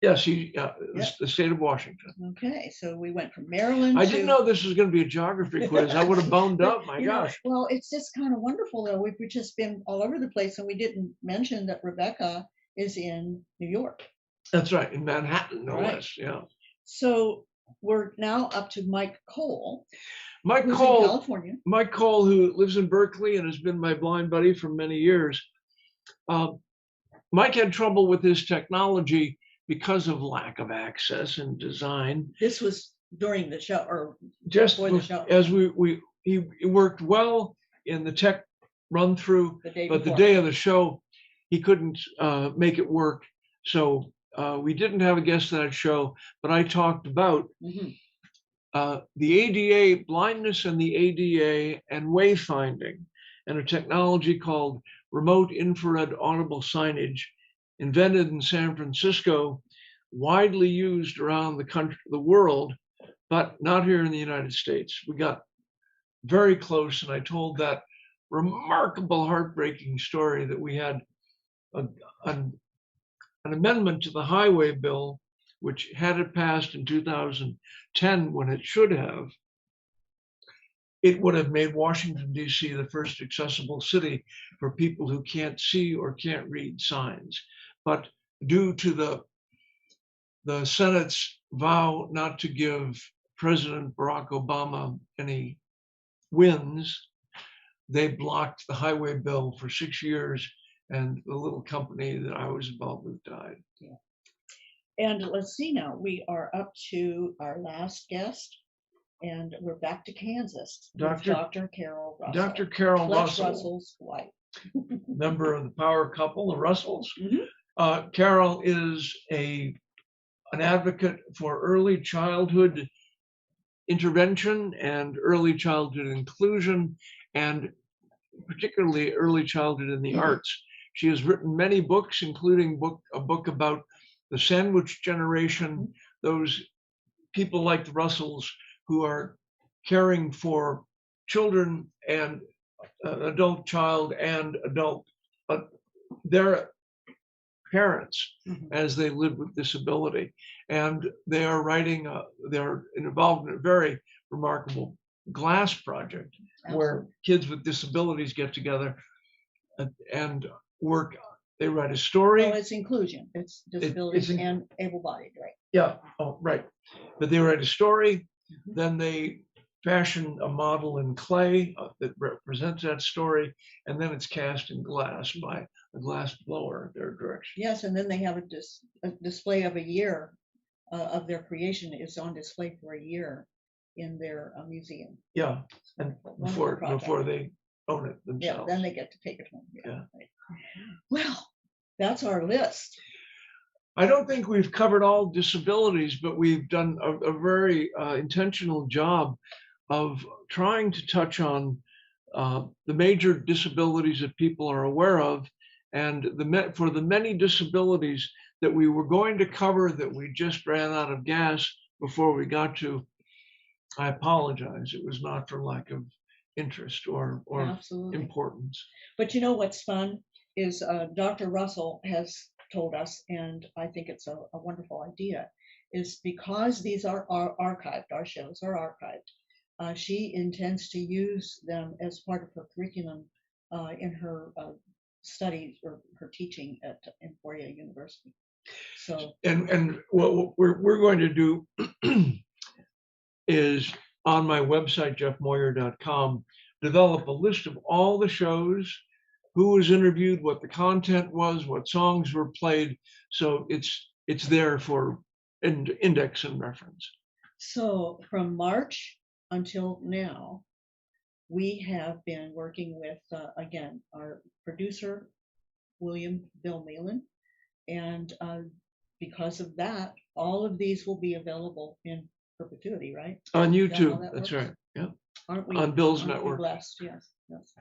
Yes, the state of Washington. Okay, so we went from Maryland. I didn't know this was going to be a geography quiz. I would have boned up. My gosh. Well, it's just kind of wonderful, though. We've just been all over the place, and we didn't mention that Rebecca is in New York. That's right, in Manhattan, no less. Yeah. So we're now up to Mike Cole. Mike who's Cole, in California. Mike Cole, who lives in Berkeley and has been my blind buddy for many years. Mike had trouble with his technology because of lack of access and design. This was during the show, or just before the show. As he worked well in the tech run through, but the day of the show he couldn't make it work. So we didn't have a guest on that show, but I talked about the ADA, blindness and the ADA, and wayfinding, and a technology called remote infrared audible signage, invented in San Francisco, widely used around the country, the world, but not here in the United States. We got very close, and I told that remarkable, heartbreaking story that we had an amendment to the highway bill, which had it passed in 2010 when it should have, it would have made Washington, D.C. the first accessible city for people who can't see or can't read signs. But due to the Senate's vow not to give President Barack Obama any wins, they blocked the highway bill for 6 years, and the little company that I was involved with died. Yeah. And let's see now, we are up to our last guest, And we're back to Kansas. with Dr. Dr. Carol Russell. Dr. Carol Fletch Russell, Russell's wife. member of the power couple, the Russells. Mhm. Carol is an advocate for early childhood intervention and early childhood inclusion, and particularly early childhood in the arts. She has written many books, including a book about the sandwich generation, those people like the Russells who are caring for children and an adult child and their parents as they live with disability. And they are they're involved in a very remarkable glass project where kids with disabilities get together and work. They write a story. Well, it's inclusion. It's disabilities and able-bodied, right? Yeah. Oh, right. But they write a story, then they fashion a model in clay that represents that story, and then it's cast in glass by a glass blower in their direction. Yes, and then they have a display of a year of their creation is on display for a year in their museum. Yeah, and before they own it themselves. Yeah, then they get to take it home. Yeah. Right. Well, that's our list. I don't think we've covered all disabilities, but we've done a very intentional job of trying to touch on the major disabilities that people are aware of, and for the many disabilities that we were going to cover that we just ran out of gas before we got to. I apologize. It was not for lack of interest or Absolutely. importance. But you know what's fun is Dr. Russell has told us, and I think it's a wonderful idea, is because these are archived, our shows are archived, she intends to use them as part of her curriculum in her studies or her teaching at Emporia University. So and what we're going to do is on my website, jeffmoyer.com, develop a list of all the shows, who was interviewed, what the content was, what songs were played. So it's there for index and reference. So from March until now, we have been working with, again, our producer, Bill Malin. And because of that, all of these will be available in perpetuity, right? On Is that how YouTube, that that's works? right. Yeah. Aren't we? On Bill's aren't we network. blessed? Yes, yes.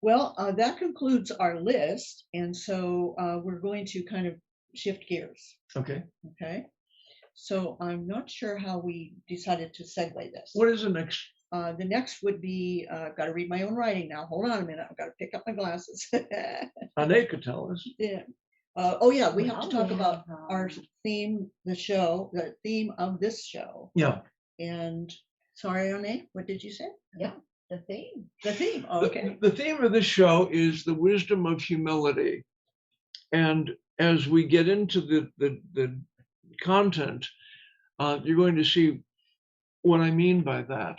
Well, that concludes our list. And so we're going to kind of shift gears. Okay. Okay. So I'm not sure how we decided to segue this. What is the next? The next would be, I've got to read my own writing now. Hold on a minute. I've got to pick up my glasses. Ane could tell us. Yeah. Oh yeah, we have to talk about our theme, the theme of this show. Yeah. And sorry, Ane, what did you say? Yeah, the theme. The theme. Oh, okay. The theme of this show is the wisdom of humility. And as we get into the content, you're going to see what I mean by that.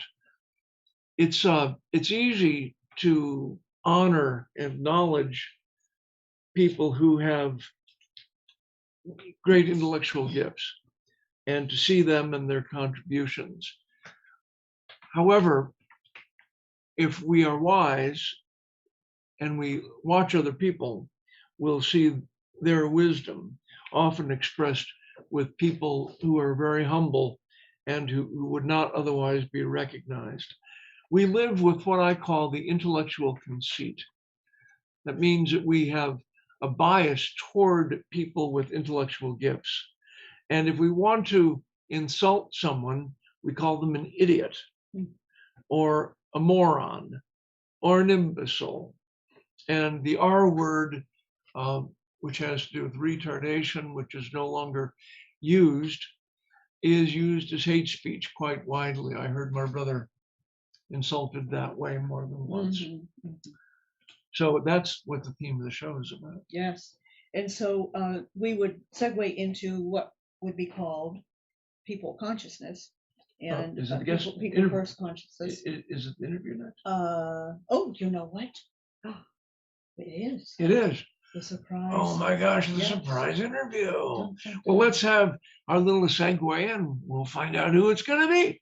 It's easy to honor and acknowledge people who have great intellectual gifts and to see them and their contributions. However, if we are wise and we watch other people, we'll see their wisdom often expressed with people who are very humble and who would not otherwise be recognized. We live with what I call the intellectual conceit. That means that we have a bias toward people with intellectual gifts. And if we want to insult someone, we call them an idiot or a moron or an imbecile. And the R word, which has to do with retardation, which is no longer used, is used as hate speech quite widely. I heard my brother insulted that way more than once. Mm-hmm. Mm-hmm. So that's what the theme of the show is about. Yes. And so we would segue into what would be called people consciousness. And is it people first consciousness. Is it the interview next? Oh, you know what? Oh, it is. It is. The surprise. Oh my gosh, the surprise interview. Dun, dun, dun. Well, let's have our little segue and we'll find out who it's going to be.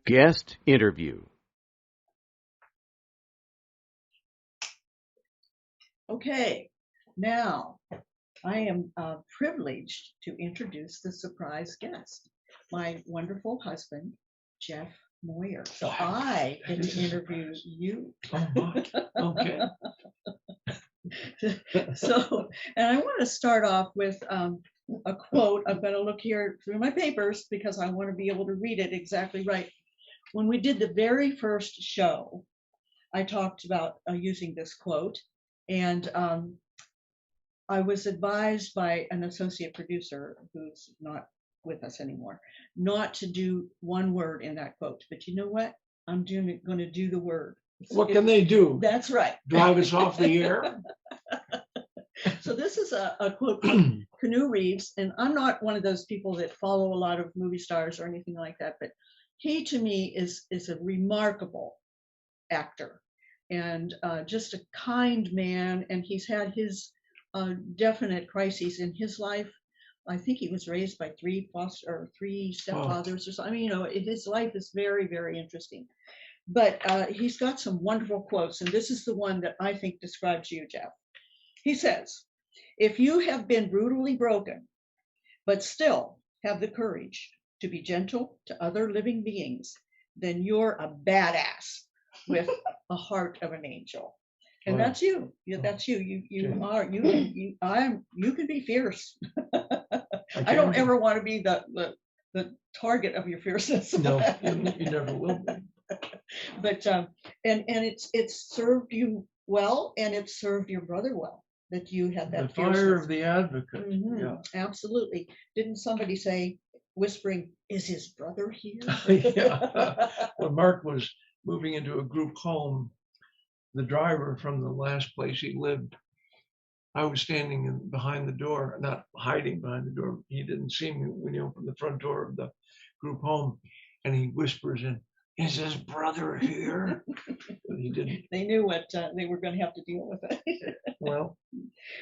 Guest interview. Okay, now I am privileged to introduce the surprise guest, my wonderful husband, Jeff Moyer. So I get to interview you. Oh, my. Okay. So, and I want to start off with a quote. I've got to look here through my papers because I want to be able to read it exactly right. When we did the very first show, I talked about using this quote, and I was advised by an associate producer who's not with us anymore, not to do one word in that quote. But you know what? I'm going to do the word. What can they do? That's right. Drive us off the air? So this is a quote from Keanu Reeves, and I'm not one of those people that follow a lot of movie stars or anything like that, but he to me is a remarkable actor and just a kind man, and he's had his definite crises in his life. I think he was raised by three stepfathers or something. I mean, you know, his life is very, very interesting. But he's got some wonderful quotes, and this is the one that I think describes you, Jeff. He says, "If you have been brutally broken, but still have the courage to be gentle to other living beings, then you're a badass with a heart of an angel." And Wow. that's you. That's you. You can be fierce. I don't ever want to be the target of your fierceness. No, you never will be. But and it's served you well, and it served your brother well that you had that The fire fierceness. of the advocate. Mhm, Yeah. absolutely. Didn't somebody say, whispering, "Is his brother here?" Yeah. When Mark was moving into a group home, the driver from the last place he lived, I was standing behind the door, not hiding behind the door. He didn't see me when he opened the front door of the group home, and he whispers in, "Is his brother here?" But he didn't. They knew what they were going to have to deal with it. Well,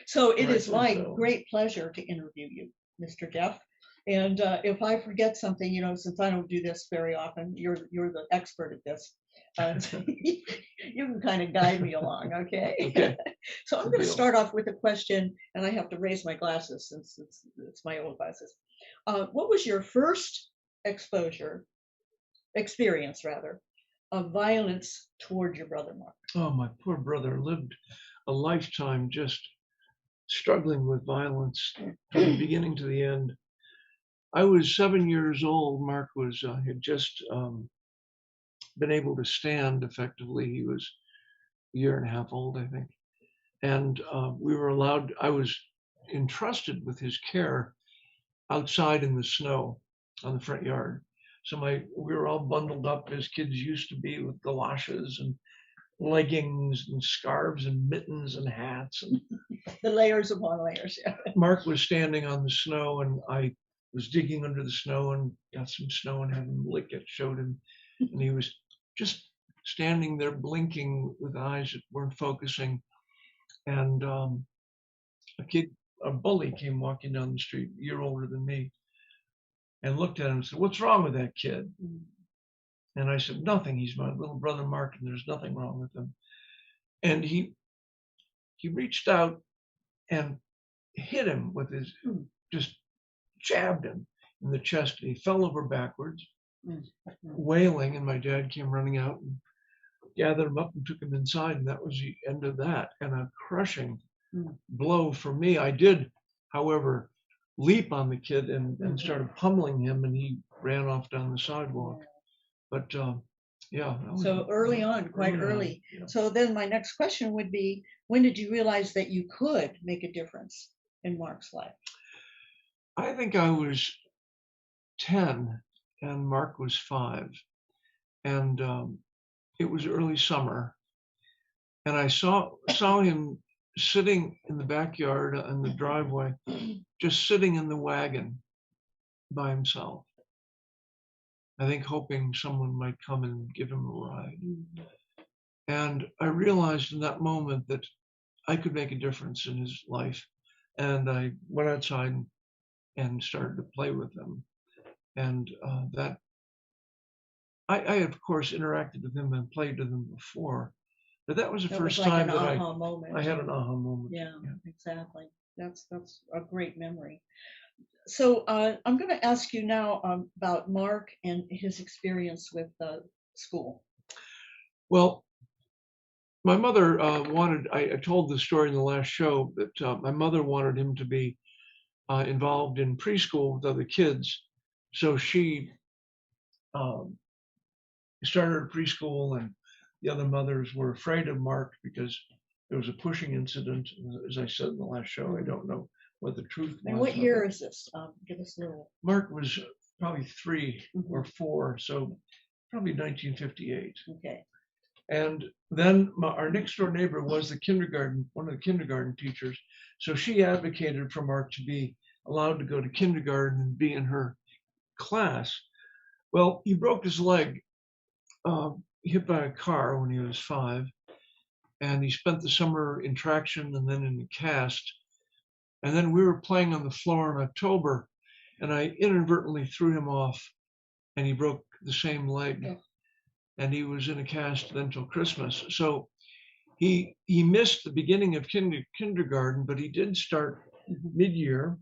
So it is my rightly so. great pleasure to interview you, Mr. Jeff. And if I forget something, you know, since I don't do this very often, you're the expert at this. You can kind of guide me along, okay? Okay. So I'm going to start off with a question, and I have to raise my glasses since it's my old glasses. What was your first experience of violence toward your brother, Mark? Oh, my poor brother lived a lifetime just struggling with violence from the beginning to the end. I was 7 years old. Mark had just been able to stand effectively. He was a year and a half old, I think. And I was entrusted with his care outside in the snow on the front yard. So we were all bundled up as kids used to be, with galoshes and leggings and scarves and mittens and hats. And The layers upon layers, yeah. Mark was standing on the snow, and I was digging under the snow and got some snow and had him lick it, showed him. And he was just standing there blinking with eyes that weren't focusing. And a bully came walking down the street, a year older than me, and looked at him and said, "What's wrong with that kid?" And I said, "Nothing. He's my little brother Mark, and there's nothing wrong with him." And he reached out and hit him with just jabbed him in the chest, and he fell over backwards, wailing. And my dad came running out and gathered him up and took him inside, and that was the end of that. And a crushing blow for me. I did, however, leap on the kid and started pummeling him, and he ran off down the sidewalk. But yeah. So early on, quite early. Yeah. So then my next question would be, when did you realize that you could make a difference in Mark's life? I think I was 10 and Mark was 5. And it was early summer. And I saw him sitting in the backyard in the driveway, just sitting in the wagon by himself. I think hoping someone might come and give him a ride. And I realized in that moment that I could make a difference in his life. and I went outside and started to play with them. And that I of course interacted with them and played with them before, but that was the That first was like time an that aha moment. I had an aha moment. Yeah, exactly. That's a great memory. So I'm going to ask you now about Mark and his experience with school. Well, my mother wanted, I told the story in the last show that my mother wanted him to be involved in preschool with other kids. So she started a preschool, and the other mothers were afraid of Mark because there was a pushing incident, as I said in the last show. I don't know what the truth was. And what year is this? Give us a little. Mark was probably 3 or 4, so probably 1958. Okay. And then our next door neighbor was one of the kindergarten teachers. So she advocated for Mark to be allowed to go to kindergarten and be in her class. Well, he broke his leg, hit by a car when he was 5. And he spent the summer in traction and then in the cast. And then we were playing on the floor in October, and I inadvertently threw him off, and he broke the same leg. Yeah. And he was in a cast then till Christmas. So he missed the beginning of kindergarten, but he did start mid-year.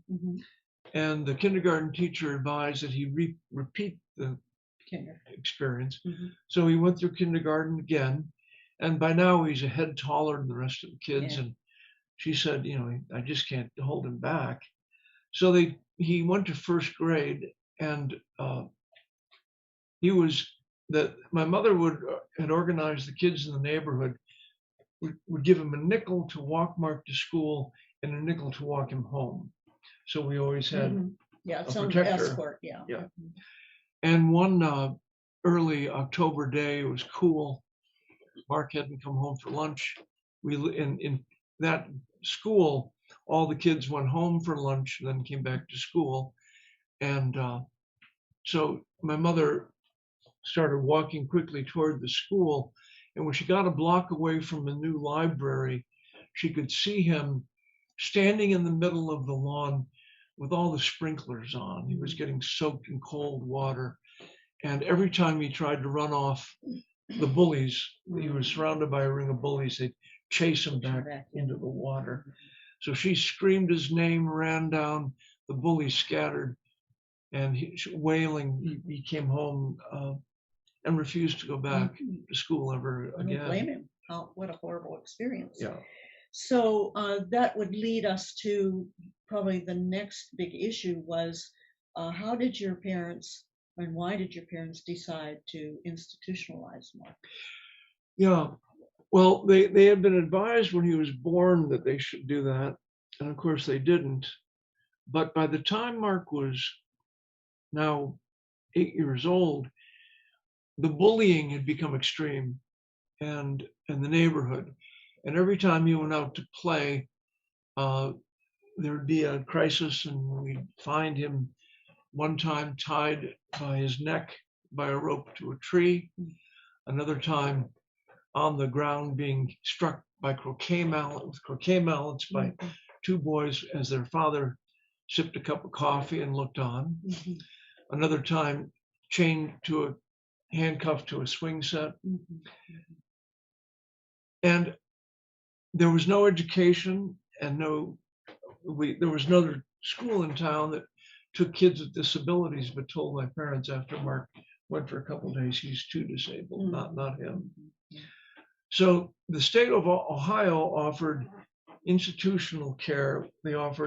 And the kindergarten teacher advised that he repeat the experience. So he went through kindergarten again. And by now he's a head taller than the rest of the kids. Yeah. And she said, I just can't hold him back. So he went to first grade, and my mother had organized the kids in the neighborhood, would give him a nickel to walk Mark to school and a nickel to walk him home. So we always had a protector. Escort, yeah. And one early October day, it was cool. Mark hadn't come home for lunch. In that school, all the kids went home for lunch and then came back to school. And so my mother started walking quickly toward the school. And when she got a block away from the new library, she could see him standing in the middle of the lawn with all the sprinklers on. He was getting soaked in cold water. And every time he tried to run off the bullies, he was surrounded by a ring of bullies. They'd chase him back into the water. So she screamed his name, ran down, the bullies scattered, and wailing, he came home and refused to go back to school ever again. I don't blame him. What a horrible experience. Yeah. So that would lead us to probably the next big issue was how did your parents and why did your parents decide to institutionalize Mark? Yeah, well, they had been advised when he was born that they should do that. And of course they didn't. But by the time Mark was now 8 years old, the bullying had become extreme and in the neighborhood. And every time he went out to play, there would be a crisis, and we'd find him one time tied by his neck by a rope to a tree, another time on the ground being struck by croquet mallets by 2 boys as their father sipped a cup of coffee and looked on. Another time handcuffed to a swing set. And there was no education and there was another school in town that took kids with disabilities, but told my parents after Mark went for a couple of days, he's too disabled, not him. So the state of Ohio offered institutional care. They told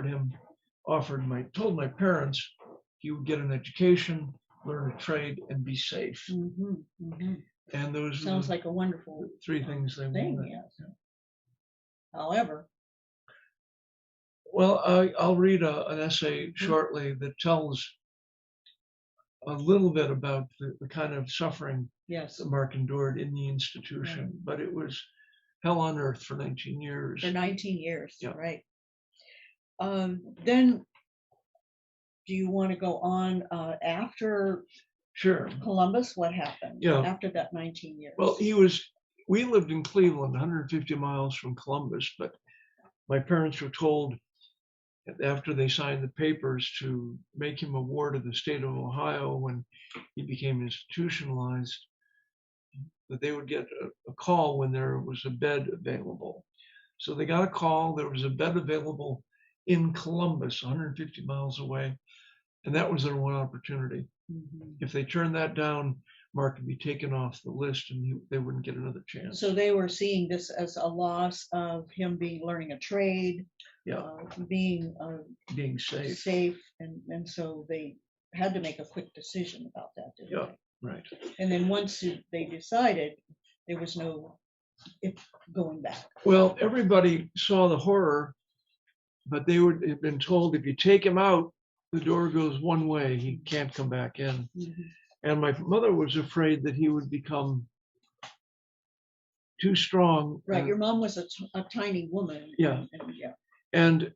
my parents he would get an education, learn a trade, and be safe. And those sounds like a wonderful 3 things they wanted. Yes. However, well, I'll read an essay shortly that tells a little bit about the kind of suffering that Mark endured in the institution, but it was hell on earth for 19 years. For 19 years, right. Then, do you want to go on after Columbus? What happened after that 19 years? Well, we lived in Cleveland, 150 miles from Columbus, but my parents were told after they signed the papers to make him a ward of the state of Ohio when he became institutionalized, that they would get a call when there was a bed available. So they got a call, there was a bed available in Columbus, 150 miles away, and that was their one opportunity. If they turned that down, Mark would be taken off the list and they wouldn't get another chance. So they were seeing this as a loss of him learning a trade, Yeah. being Safe. safe, and so they had to make a quick decision about that, didn't Yeah. they? Right. And then once they decided, there was no going back. Well, everybody saw the horror, but they would have been told if you take him out, the door goes one way, he can't come back in. And my mother was afraid that he would become too strong. Right, your mom was a tiny woman. Yeah. Yeah. And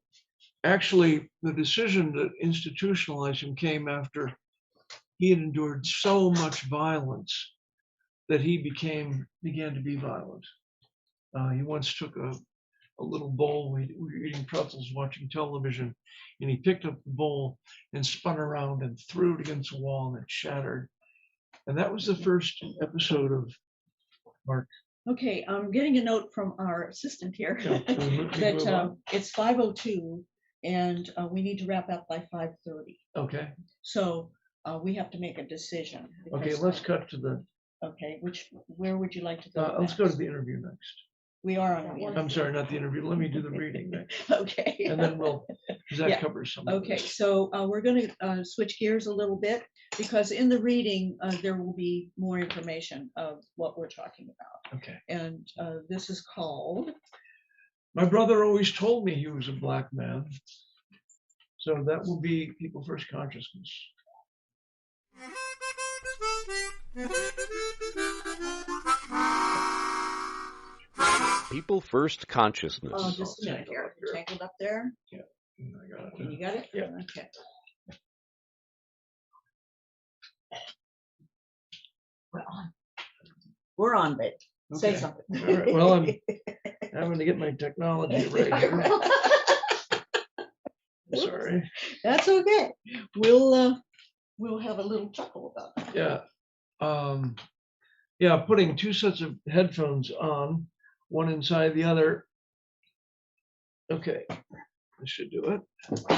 actually, the decision to institutionalize him came after he had endured so much violence that he began to be violent. He once took a little bowl. We were eating pretzels, watching television, and he picked up the bowl and spun around and threw it against the wall, and it shattered. And that was the first episode of Mark. Okay, I'm getting a note from our assistant here that it's 5:02 and we need to wrap up by 5:30. Okay. So we have to make a decision. Okay, let's cut to the. Okay, where would you like to go? Let's go to the interview next. We are on. I'm sorry, not the interview. Let me do the reading next. Okay. And then because that covers some. Okay, so we're going to switch gears a little bit because in the reading there will be more information of what we're talking about. Okay. And this is called. My brother always told me he was a black man. So that will be People First Consciousness. People First Consciousness. Oh, just a minute here. Tangled up there. Yeah, I got it. And you got it? Yeah. Okay. We're on, babe. Say Okay. something. All right. Well, I'm having to get my technology right here. Sorry. That's okay. We'll have a little chuckle about that. Yeah. Yeah, putting two sets of headphones on, one inside the other. Okay, this should do it. Now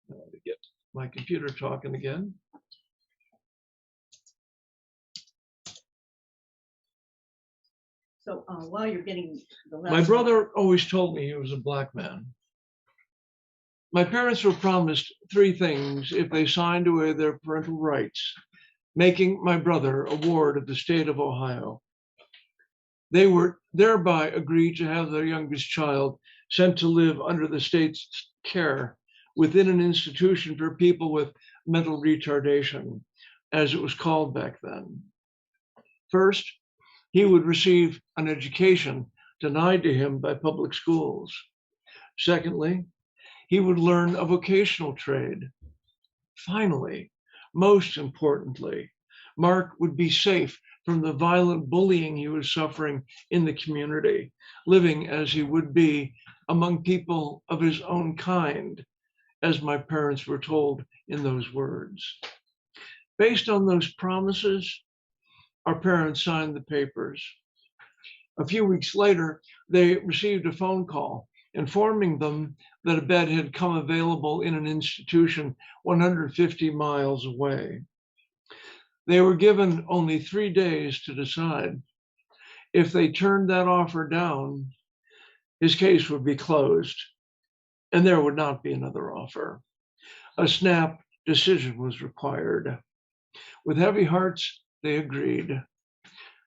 to get my computer talking again. So while you're getting the last My brother always told me he was a black man. My parents were promised three things if they signed away their parental rights, making my brother a ward of the state of Ohio. They were thereby agreed to have their youngest child sent to live under the state's care within an institution for people with mental retardation, as it was called back then. First, he would receive an education denied to him by public schools. Secondly, he would learn a vocational trade. Finally, most importantly, Mark would be safe from the violent bullying he was suffering in the community, living as he would be among people of his own kind, as my parents were told in those words. Based on those promises, our parents signed the papers. A few weeks later, they received a phone call informing them that a bed had come available in an institution 150 miles away. They were given only 3 days to decide. If they turned that offer down, his case would be closed, and there would not be another offer. A snap decision was required. With heavy hearts, they agreed.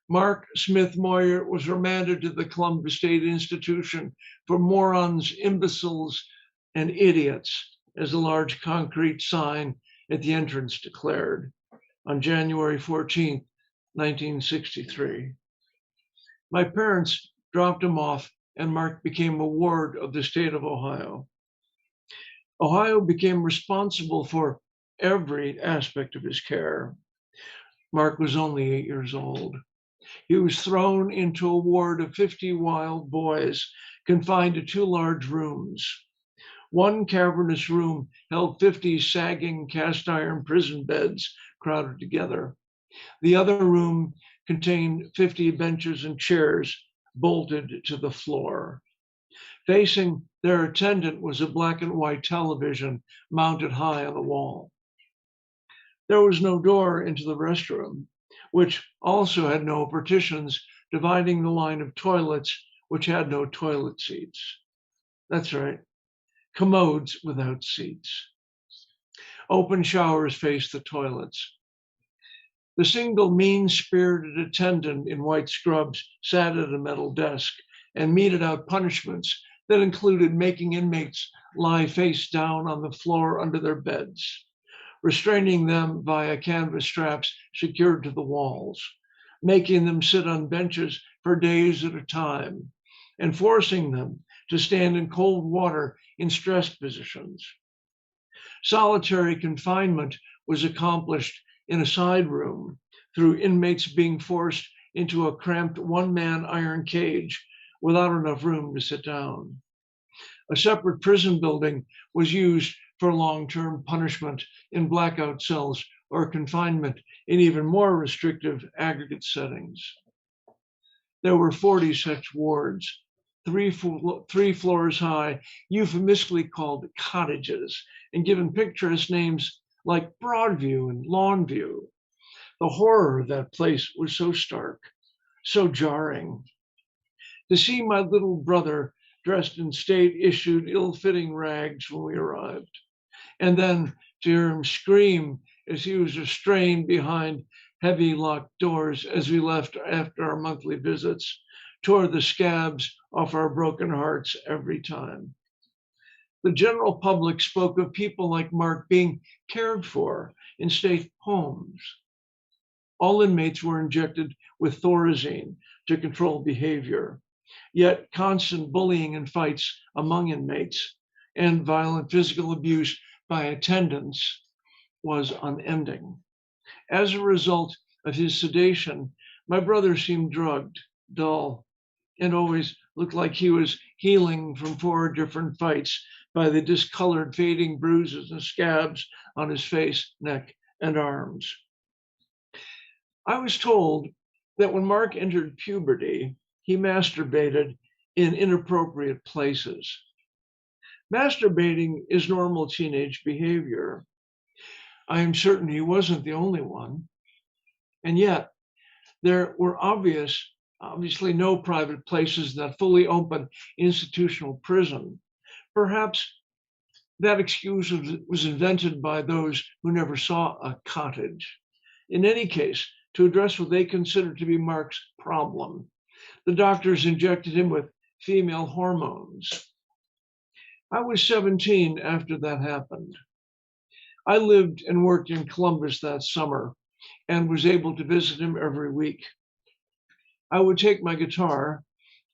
Mark Smith Moyer was remanded to the Columbus State Institution for morons, imbeciles, and idiots, as a large concrete sign at the entrance declared, on January 14, 1963. My parents dropped him off, and Mark became a ward of the state of Ohio. Ohio became responsible for every aspect of his care. Mark was only 8 years old. He was thrown into a ward of 50 wild boys confined to 2 large rooms. One cavernous room held 50 sagging cast iron prison beds crowded together. The other room contained 50 benches and chairs bolted to the floor. Facing their attendant was a black and white television mounted high on the wall. There was no door into the restroom, which also had no partitions dividing the line of toilets, which had no toilet seats. That's right, commodes without seats. Open showers faced the toilets. The single mean-spirited attendant in white scrubs sat at a metal desk and meted out punishments that included making inmates lie face down on the floor under their beds, restraining them via canvas straps secured to the walls, making them sit on benches for days at a time, and forcing them to stand in cold water in stressed positions. Solitary confinement was accomplished in a side room through inmates being forced into a cramped one-man iron cage without enough room to sit down. A separate prison building was used for long-term punishment in blackout cells or confinement in even more restrictive aggregate settings. There were 40 such wards, three floors high, euphemistically called cottages, and given picturesque names like Broadview and Longview. The horror of that place was so stark, so jarring. To see my little brother dressed in state-issued, ill-fitting rags when we arrived, and then to hear him scream as he was restrained behind heavy locked doors as we left after our monthly visits, tore the scabs off our broken hearts every time. The general public spoke of people like Mark being cared for in state homes. All inmates were injected with Thorazine to control behavior, yet constant bullying and fights among inmates and violent physical abuse by attendants was unending. As a result of his sedation, my brother seemed drugged, dull, and always looked like he was healing from 4 different fights by the discolored, fading bruises and scabs on his face, neck, and arms. I was told that when Mark entered puberty, he masturbated in inappropriate places. Masturbating is normal teenage behavior. I am certain he wasn't the only one. And yet, there were obviously no private places in that fully open institutional prison. Perhaps that excuse was invented by those who never saw a cottage. In any case, to address what they considered to be Mark's problem, the doctors injected him with female hormones. I was 17 after that happened. I lived and worked in Columbus that summer and was able to visit him every week. I would take my guitar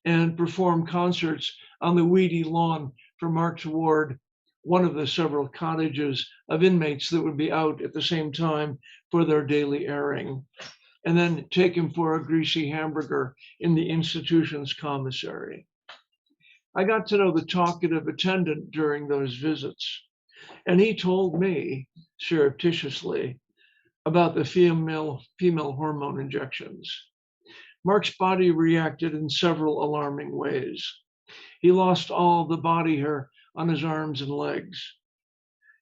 and perform concerts on the weedy lawn for Mark's ward, one of the several cottages of inmates that would be out at the same time for their daily airing, and then take him for a greasy hamburger in the institution's commissary. I got to know the talkative attendant during those visits, and he told me surreptitiously about the female hormone injections. Mark's body reacted in several alarming ways. He lost all the body hair on his arms and legs.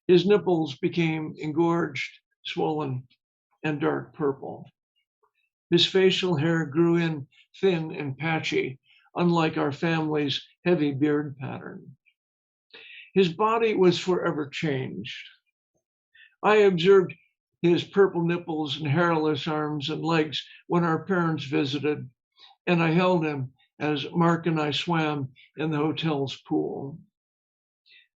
His nipples became engorged, swollen, and dark purple. His facial hair grew in thin and patchy, unlike our family's heavy beard pattern. His body was forever changed. I observed his purple nipples and hairless arms and legs when our parents visited, and I held him as Mark and I swam in the hotel's pool.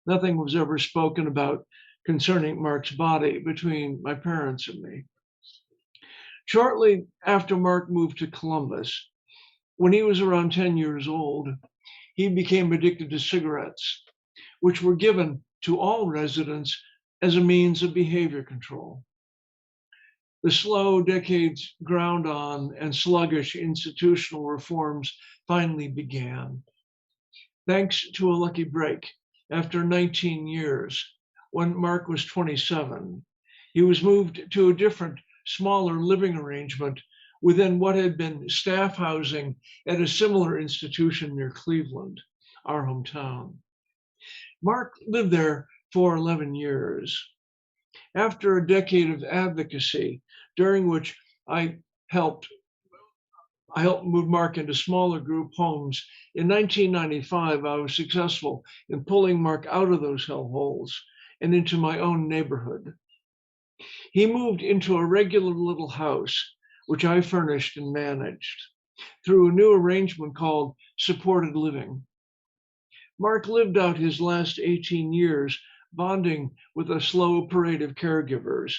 Nothing was ever spoken about concerning Mark's body between my parents and me. Shortly after Mark moved to Columbus, when he was around 10 years old, he became addicted to cigarettes, which were given to all residents as a means of behavior control. The slow decades ground on and sluggish institutional reforms finally began. Thanks to a lucky break after 19 years. When Mark was 27, he was moved to a different, smaller living arrangement within what had been staff housing at a similar institution near Cleveland, our hometown. Mark lived there for 11 years. After a decade of advocacy, during which I helped move Mark into smaller group homes, in 1995, I was successful in pulling Mark out of those hellholes and into my own neighborhood. He moved into a regular little house, which I furnished and managed through a new arrangement called supported living. Mark lived out his last 18 years bonding with a slow parade of caregivers,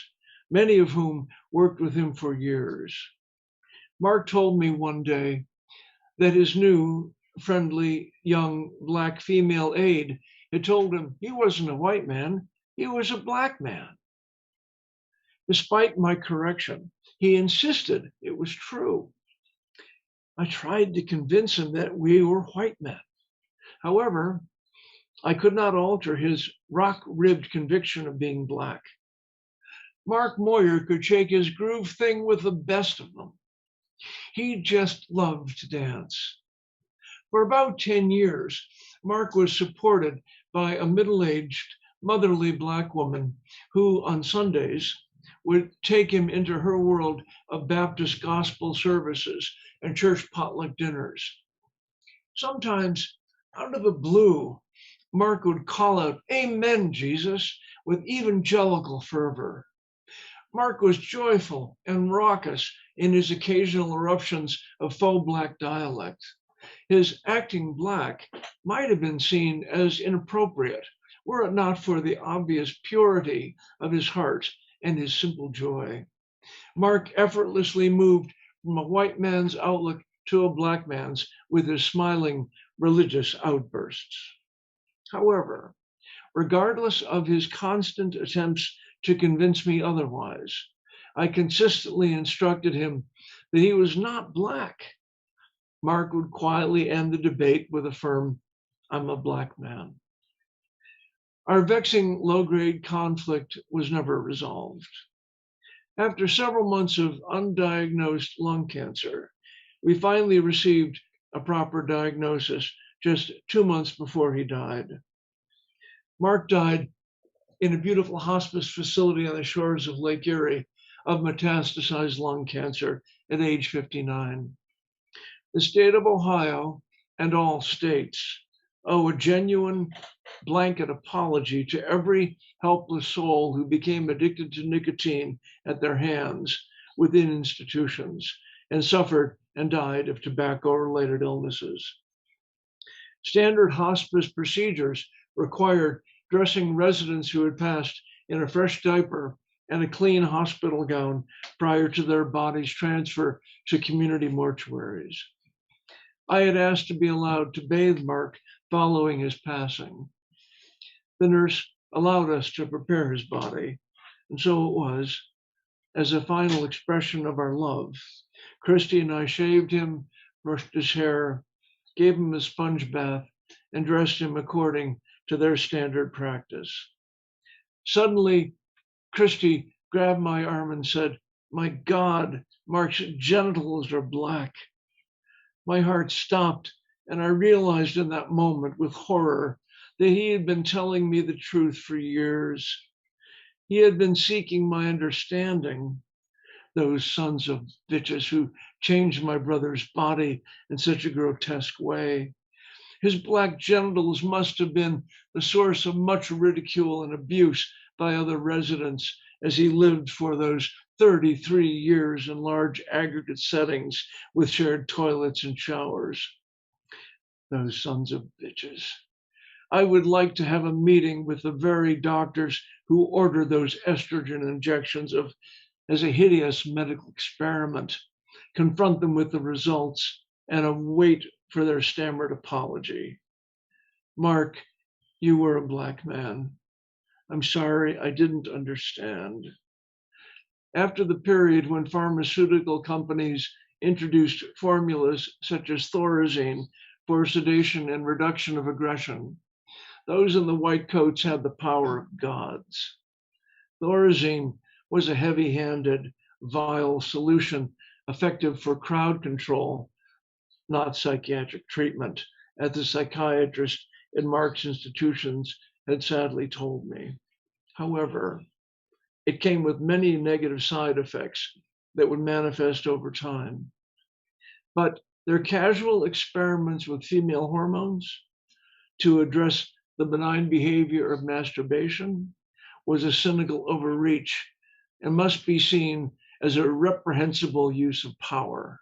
many of whom worked with him for years. Mark told me one day that his new, friendly, young Black female aide had told him he wasn't a white man, he was a Black man. Despite my correction, he insisted it was true. I tried to convince him that we were white men. However, I could not alter his rock-ribbed conviction of being Black. Mark Moyer could shake his groove thing with the best of them. He just loved to dance. For about 10 years, Mark was supported by a middle-aged, motherly Black woman who, on Sundays, would take him into her world of Baptist gospel services and church potluck dinners. Sometimes, out of the blue, Mark would call out, "Amen, Jesus," with evangelical fervor. Mark was joyful and raucous in his occasional eruptions of faux Black dialect. His acting Black might have been seen as inappropriate were it not for the obvious purity of his heart and his simple joy. Mark effortlessly moved from a white man's outlook to a Black man's with his smiling religious outbursts. However, regardless of his constant attempts to convince me otherwise, I consistently instructed him that he was not Black. Mark would quietly end the debate with a firm, "I'm a Black man." Our vexing low-grade conflict was never resolved. After several months of undiagnosed lung cancer, we finally received a proper diagnosis just 2 months before he died. Mark died in a beautiful hospice facility on the shores of Lake Erie of metastasized lung cancer at age 59. The state of Ohio and all states owe a genuine blanket apology to every helpless soul who became addicted to nicotine at their hands within institutions and suffered and died of tobacco-related illnesses. Standard hospice procedures required dressing residents who had passed in a fresh diaper and a clean hospital gown prior to their bodies' transfer to community mortuaries. I had asked to be allowed to bathe Mark following his passing. The nurse allowed us to prepare his body, and so it was, as a final expression of our love. Christy and I shaved him, brushed his hair, gave him a sponge bath, and dressed him according to their standard practice. Suddenly, Christy grabbed my arm and said, "My God, Mark's genitals are Black." My heart stopped, and I realized in that moment with horror that he had been telling me the truth for years. He had been seeking my understanding. Those sons of bitches who changed my brother's body in such a grotesque way. His Black genitals must have been the source of much ridicule and abuse by other residents as he lived for those 33 years in large aggregate settings with shared toilets and showers. Those sons of bitches. I would like to have a meeting with the very doctors who ordered those estrogen injections as a hideous medical experiment, confront them with the results, and await for their stammered apology. Mark, you were a Black man. I'm sorry I didn't understand. After the period when pharmaceutical companies introduced formulas such as Thorazine for sedation and reduction of aggression, Those in the white coats had the power of gods. Thorazine was a heavy-handed, vile solution effective for crowd control, not psychiatric treatment, as the psychiatrist in Mark's institutions had sadly told me. However, it came with many negative side effects that would manifest over time. But their casual experiments with female hormones to address the benign behavior of masturbation was a cynical overreach and must be seen as a reprehensible use of power.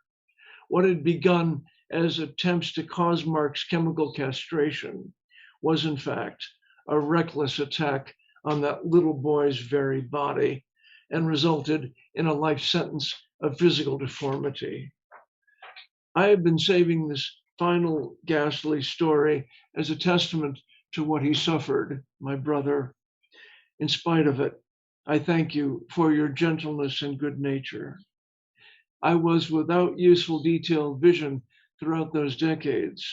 What had begun as attempts to cause Mark's chemical castration was, in fact, a reckless attack on that little boy's very body and resulted in a life sentence of physical deformity. I have been saving this final ghastly story as a testament to what he suffered, my brother. In spite of it, I thank you for your gentleness and good nature. I was without useful detailed vision throughout those decades,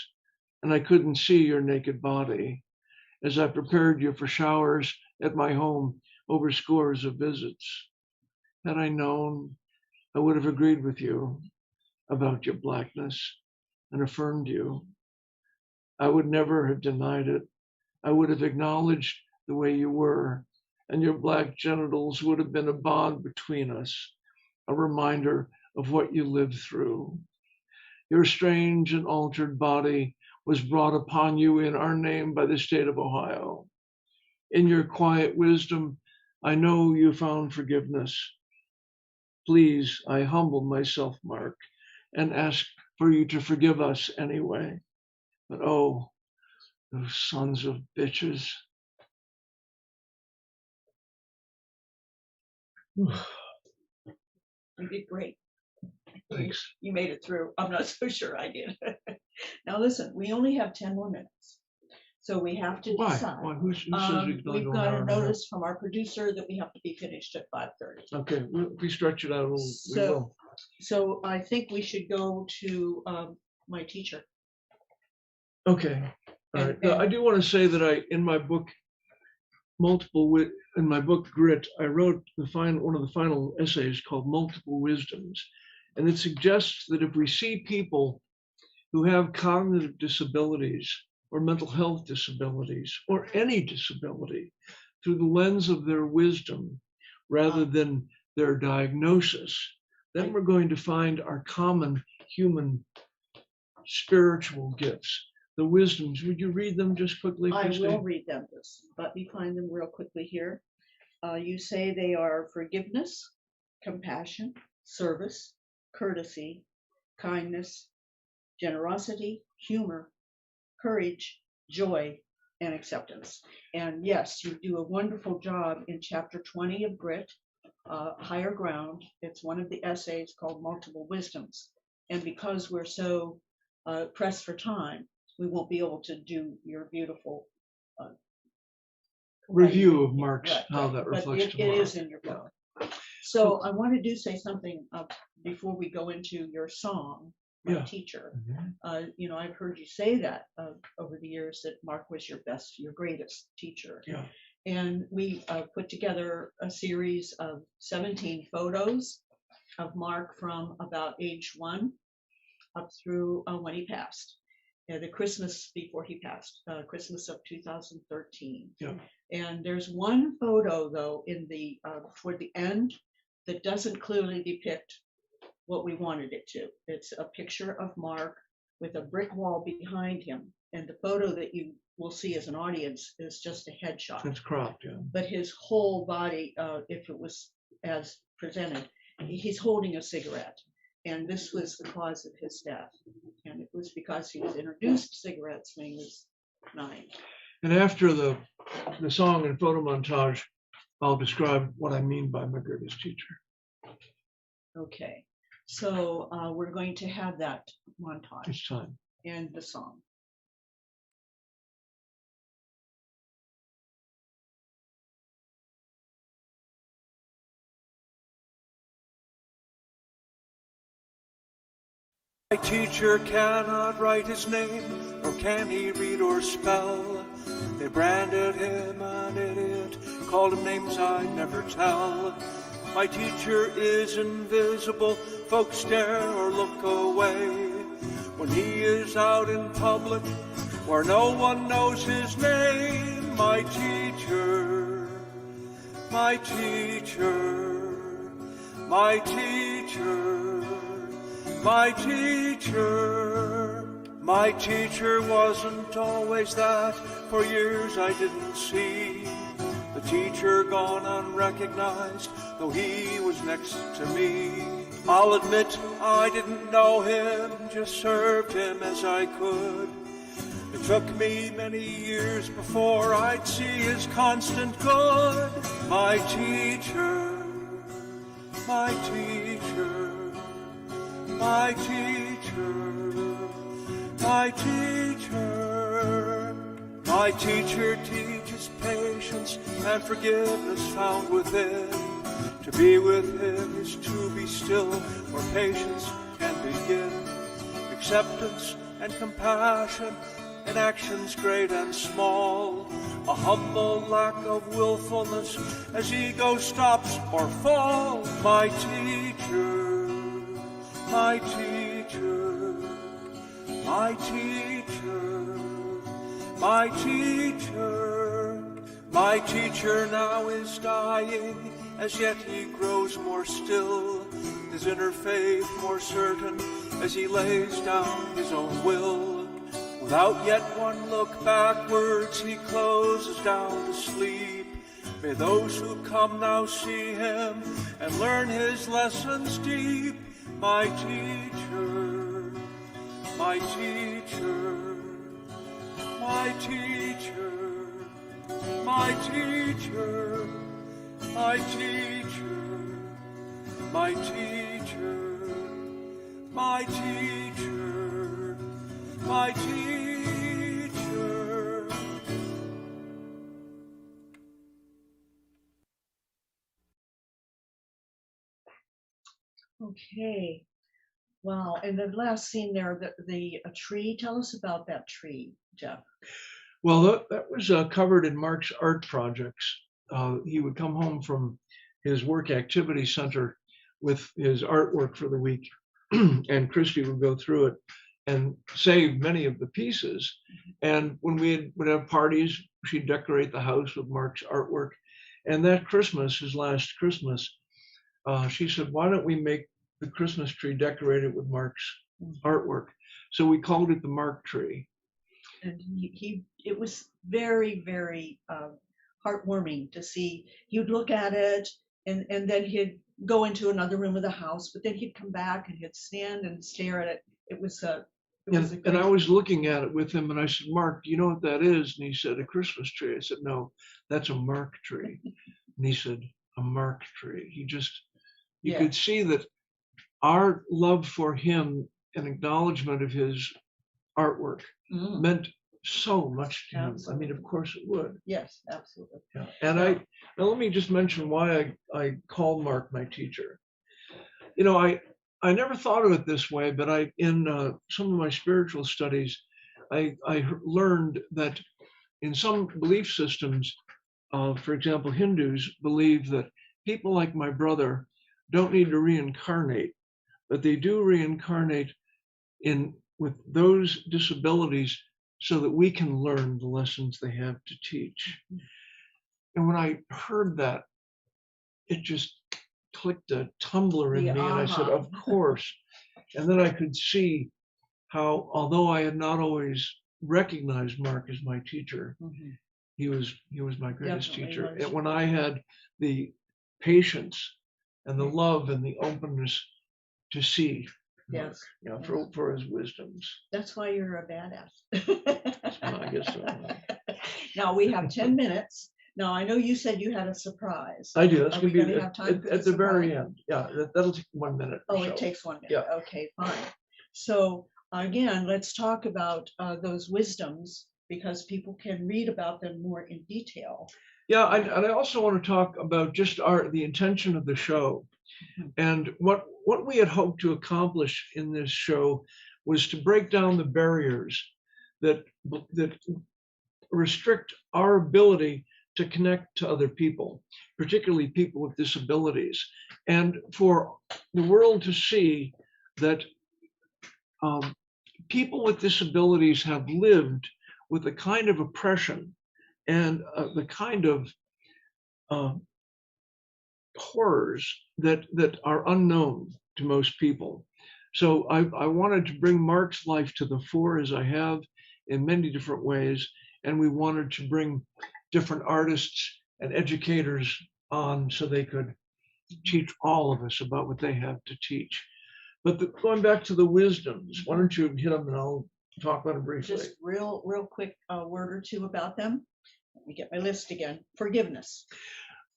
and I couldn't see your naked body as I prepared you for showers at my home over scores of visits. Had I known, I would have agreed with you about your blackness and affirmed you. I would never have denied it. I would have acknowledged the way you were, and your black genitals would have been a bond between us, a reminder of what you lived through. Your strange and altered body was brought upon you in our name by the state of Ohio. In your quiet wisdom, I know you found forgiveness. Please, I humble myself, Mark, and ask for you to forgive us anyway. But oh, those sons of bitches. You did great. Thanks. You made it through. I'm not so sure I did. Now listen, we only have 10 more minutes. So we have to decide. Why? Who says we can We've go got an hour a and a half? notice from our producer that we have to be finished at 5:30. Okay, if we stretch it out, we will. So I think we should go to my teacher. Okay, all right. Now, I do want to say that in my book, Grit, I wrote one of the final essays called Multiple Wisdoms. And it suggests that if we see people who have cognitive disabilities or mental health disabilities or any disability through the lens of their wisdom rather than their diagnosis, then we're going to find our common human spiritual gifts, the wisdoms. Would you read them just quickly, Christy? I will read them. Let me find them real quickly here. You say they are forgiveness, compassion, service, courtesy, kindness, generosity, humor, courage, joy, and acceptance. And yes, you do a wonderful job in chapter 20 of Grit, Higher Ground. It's one of the essays called Multiple Wisdoms. And because we're so pressed for time, we won't be able to do your beautiful review of Mark's, how that but reflects it is in your book. So I wanted to say something before we go into your song, My Teacher. Mhm. I've heard you say that over the years that Mark was your greatest teacher. Yeah. And we put together a series of 17 photos of Mark from about age 1 up through when he passed. The Christmas before he passed, Christmas of 2013. Yeah. And there's one photo though in the toward the end that doesn't clearly depict what we wanted it to. It's a picture of Mark with a brick wall behind him, and the photo that you will see as an audience is just a headshot. It's cropped, yeah. But his whole body, if it was as presented, he's holding a cigarette. And this was the cause of his death. And it was because he was introduced to cigarettes when he was 9. And after the song and photo montage, I'll describe what I mean by my greatest teacher. Okay. So we're going to have that montage. It's time. And the song. My teacher cannot write his name, nor can he read or spell. They branded him an idiot, called him names I'd never tell. My teacher is invisible, folks stare or look away. When he is out in public, where no one knows his name, my teacher, my teacher, my teacher, my teacher. My teacher wasn't always that, for years I didn't see. The teacher gone unrecognized, though he was next to me. I'll admit I didn't know him, just served him as I could. It took me many years before I'd see his constant good. My teacher, my teacher, my teacher, my teacher. My teacher teaches patience and forgiveness found within. To be with him is to be still, where patience can begin. Acceptance and compassion in actions great and small. A humble lack of willfulness as ego stops or falls. My teacher, my teacher, my teacher, my teacher. My teacher now is dying, as yet he grows more still, his inner faith more certain as he lays down his own will. Without yet one look backwards, he closes down to sleep. May those who come now see him and learn his lessons deep. My teacher, my teacher, my teacher, my teacher, my teacher, my teacher, my teacher, my teacher. Okay. Wow. And the last scene there, the tree. Tell us about that tree, Jeff. Well, that was covered in Mark's art projects. He would come home from his work activity center with his artwork for the week, and Christy would go through it and save many of the pieces. And when we would have parties, she'd decorate the house with Mark's artwork. And that Christmas, his last Christmas, she said, "Why don't we make the Christmas tree decorated with Mark's artwork?" So we called it the Mark tree. And it was very, very heartwarming to see. He'd look at it, and then he'd go into another room of the house, but then he'd come back and he'd stand and stare at it. It was a And I was looking at it with him, and I said, "Mark, do you know what that is?" And he said, "A Christmas tree." I said, "No, that's a Mark tree." And he said, "A Mark tree." You could see that our love for him and acknowledgement of his artwork meant so much to him. Absolutely. I mean, of course it would. Yes, absolutely. Yeah. And now let me just mention why I called Mark my teacher. You know, I never thought of it this way, but in some of my spiritual studies, I learned that in some belief systems, for example, Hindus believe that people like my brother don't need to reincarnate, but they do reincarnate with those disabilities so that we can learn the lessons they have to teach. And when I heard that, it just clicked a tumbler in me, and I said, "Of course." And then I could see how, although I had not always recognized Mark as my teacher, he was my greatest teacher. And when I had the patience and the love and the openness to see Mark, for his wisdoms. That's why you're a badass. I guess so. Now we have 10 minutes. Now I know you said you had a surprise. I do. That's going going to to be have time at the very end. Yeah, that'll take 1 minute. Oh, it takes 1 minute. Yeah. Okay, fine. So again, let's talk about those wisdoms, because people can read about them more in detail. Yeah, and I also want to talk about just the intention of the show. And what we had hoped to accomplish in this show was to break down the barriers that restrict our ability to connect to other people, particularly people with disabilities, and for the world to see that people with disabilities have lived with the kind of oppression and the kind of horrors that are unknown to most people. So I wanted to bring Mark's life to the fore, as I have in many different ways, and we wanted to bring different artists and educators on so they could teach all of us about what they have to teach. But going back to the wisdoms, why don't you hit them and I'll talk about them briefly. Just real quick word or two about them. Let me get my list again. Forgiveness.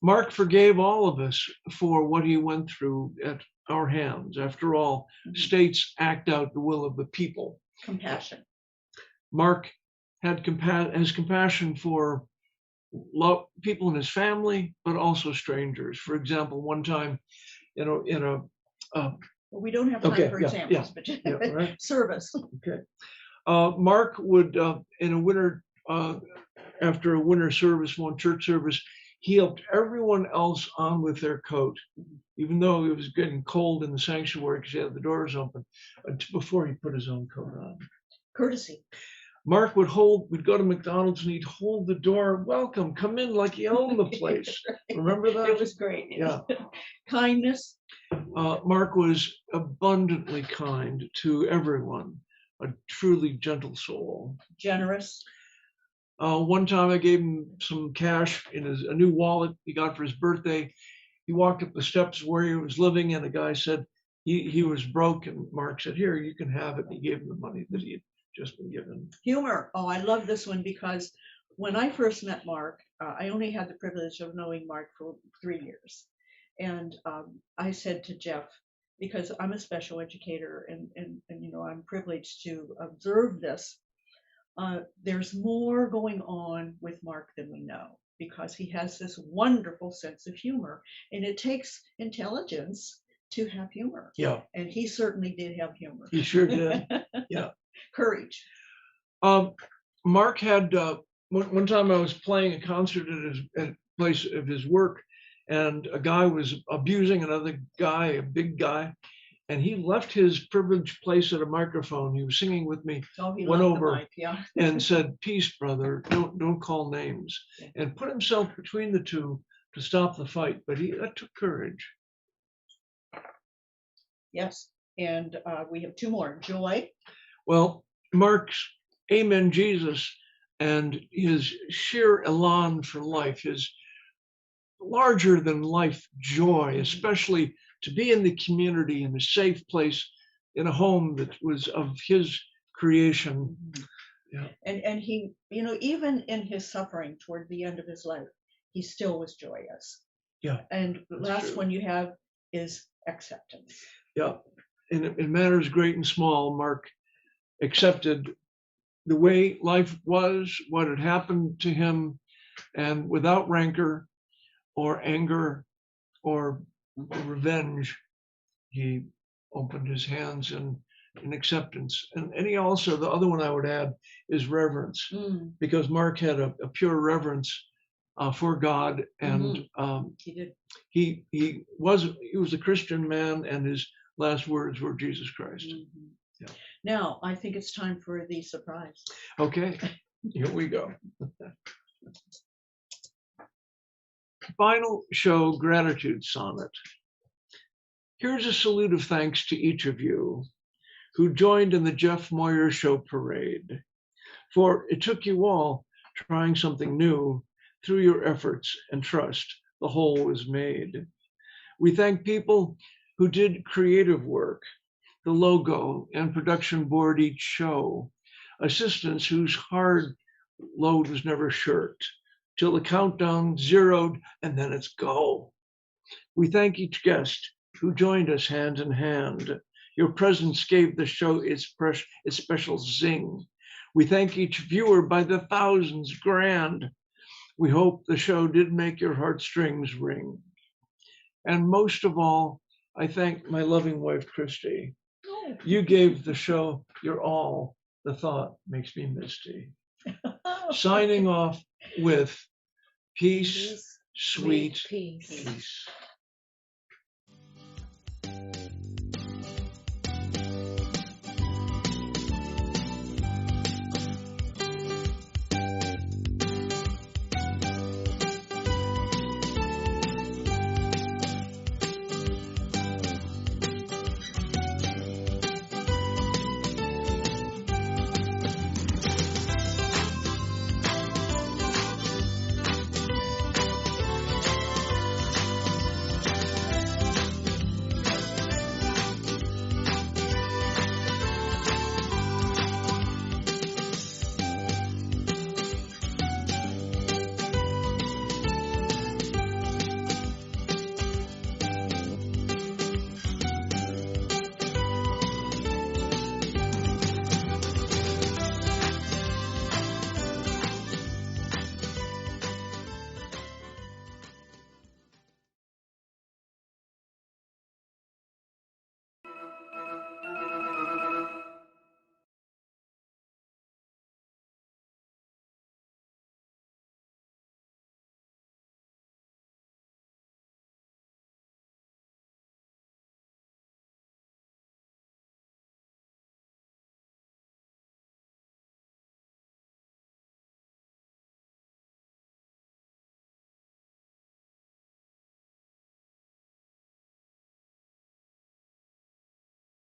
Mark forgave all of us for what he went through at our hands. After all, states act out the will of the people. Compassion. Mark had compassion for people in his family, but also strangers. For example, one time, We don't have time for examples, but right. Service. Okay. Mark would, in a winter, after a winter service, one church service, he helped everyone else on with their coat, even though it was getting cold in the sanctuary because he had the doors open, before he put his own coat on. Courtesy. Mark would go to McDonald's and he'd hold the door, welcome, come in, like he owned the place. Remember that? It was great. Yeah. Kindness. Mark was abundantly kind to everyone, a truly gentle soul. Generous. One time I gave him some cash in a new wallet he got for his birthday. He walked up the steps where he was living and a guy said he was broke, and Mark said, here, you can have it. And he gave him the money that he had just been given. Humor. Oh, I love this one because when I first met Mark, I only had the privilege of knowing Mark for 3 years. And I said to Jeff, because I'm a special educator and I'm privileged to observe this, there's more going on with Mark than we know, because he has this wonderful sense of humor, and it takes intelligence to have humor. Yeah. And he certainly did have humor. He sure did. Yeah. Courage. Mark had, one time I was playing a concert at a place of his work, and a guy was abusing another guy, a big guy, and he left his privileged place at a microphone. He was singing with me, went over and said, peace, brother, don't call names, and put himself between the two to stop the fight. But that took courage. Yes, and we have 2 more. Joy. Well, Mark's Amen Jesus and his sheer elan for life, his larger than life joy, especially to be in the community, in a safe place, in a home that was of his creation. Yeah. And he, even in his suffering toward the end of his life, he still was joyous. Yeah. And the last true. one you have is acceptance. Yeah. In matters great and small, Mark accepted the way life was, what had happened to him, and without rancor or anger or revenge, he opened his hands in acceptance. And he also, the other one I would add is reverence, because Mark had a pure reverence for God, and He did. He was a Christian man, and his last words were Jesus Christ. Yeah. Now I think it's time for the surprise. Okay, here we go. Final show gratitude sonnet. Here's a salute of thanks to each of you who joined in the Jeff Moyer Show parade. For it took you all trying something new. Through your efforts and trust, the whole was made. We thank people who did creative work, the logo and production board each show, assistants whose hard load was never shirked, till the countdown zeroed and then it's go. We thank each guest who joined us hand in hand. Your presence gave the show its special zing. We thank each viewer by the thousands grand. We hope the show did make your heartstrings ring. And most of all, I thank my loving wife, Christy. You gave the show your all. The thought makes me misty. signing off with peace, sweet peace. peace.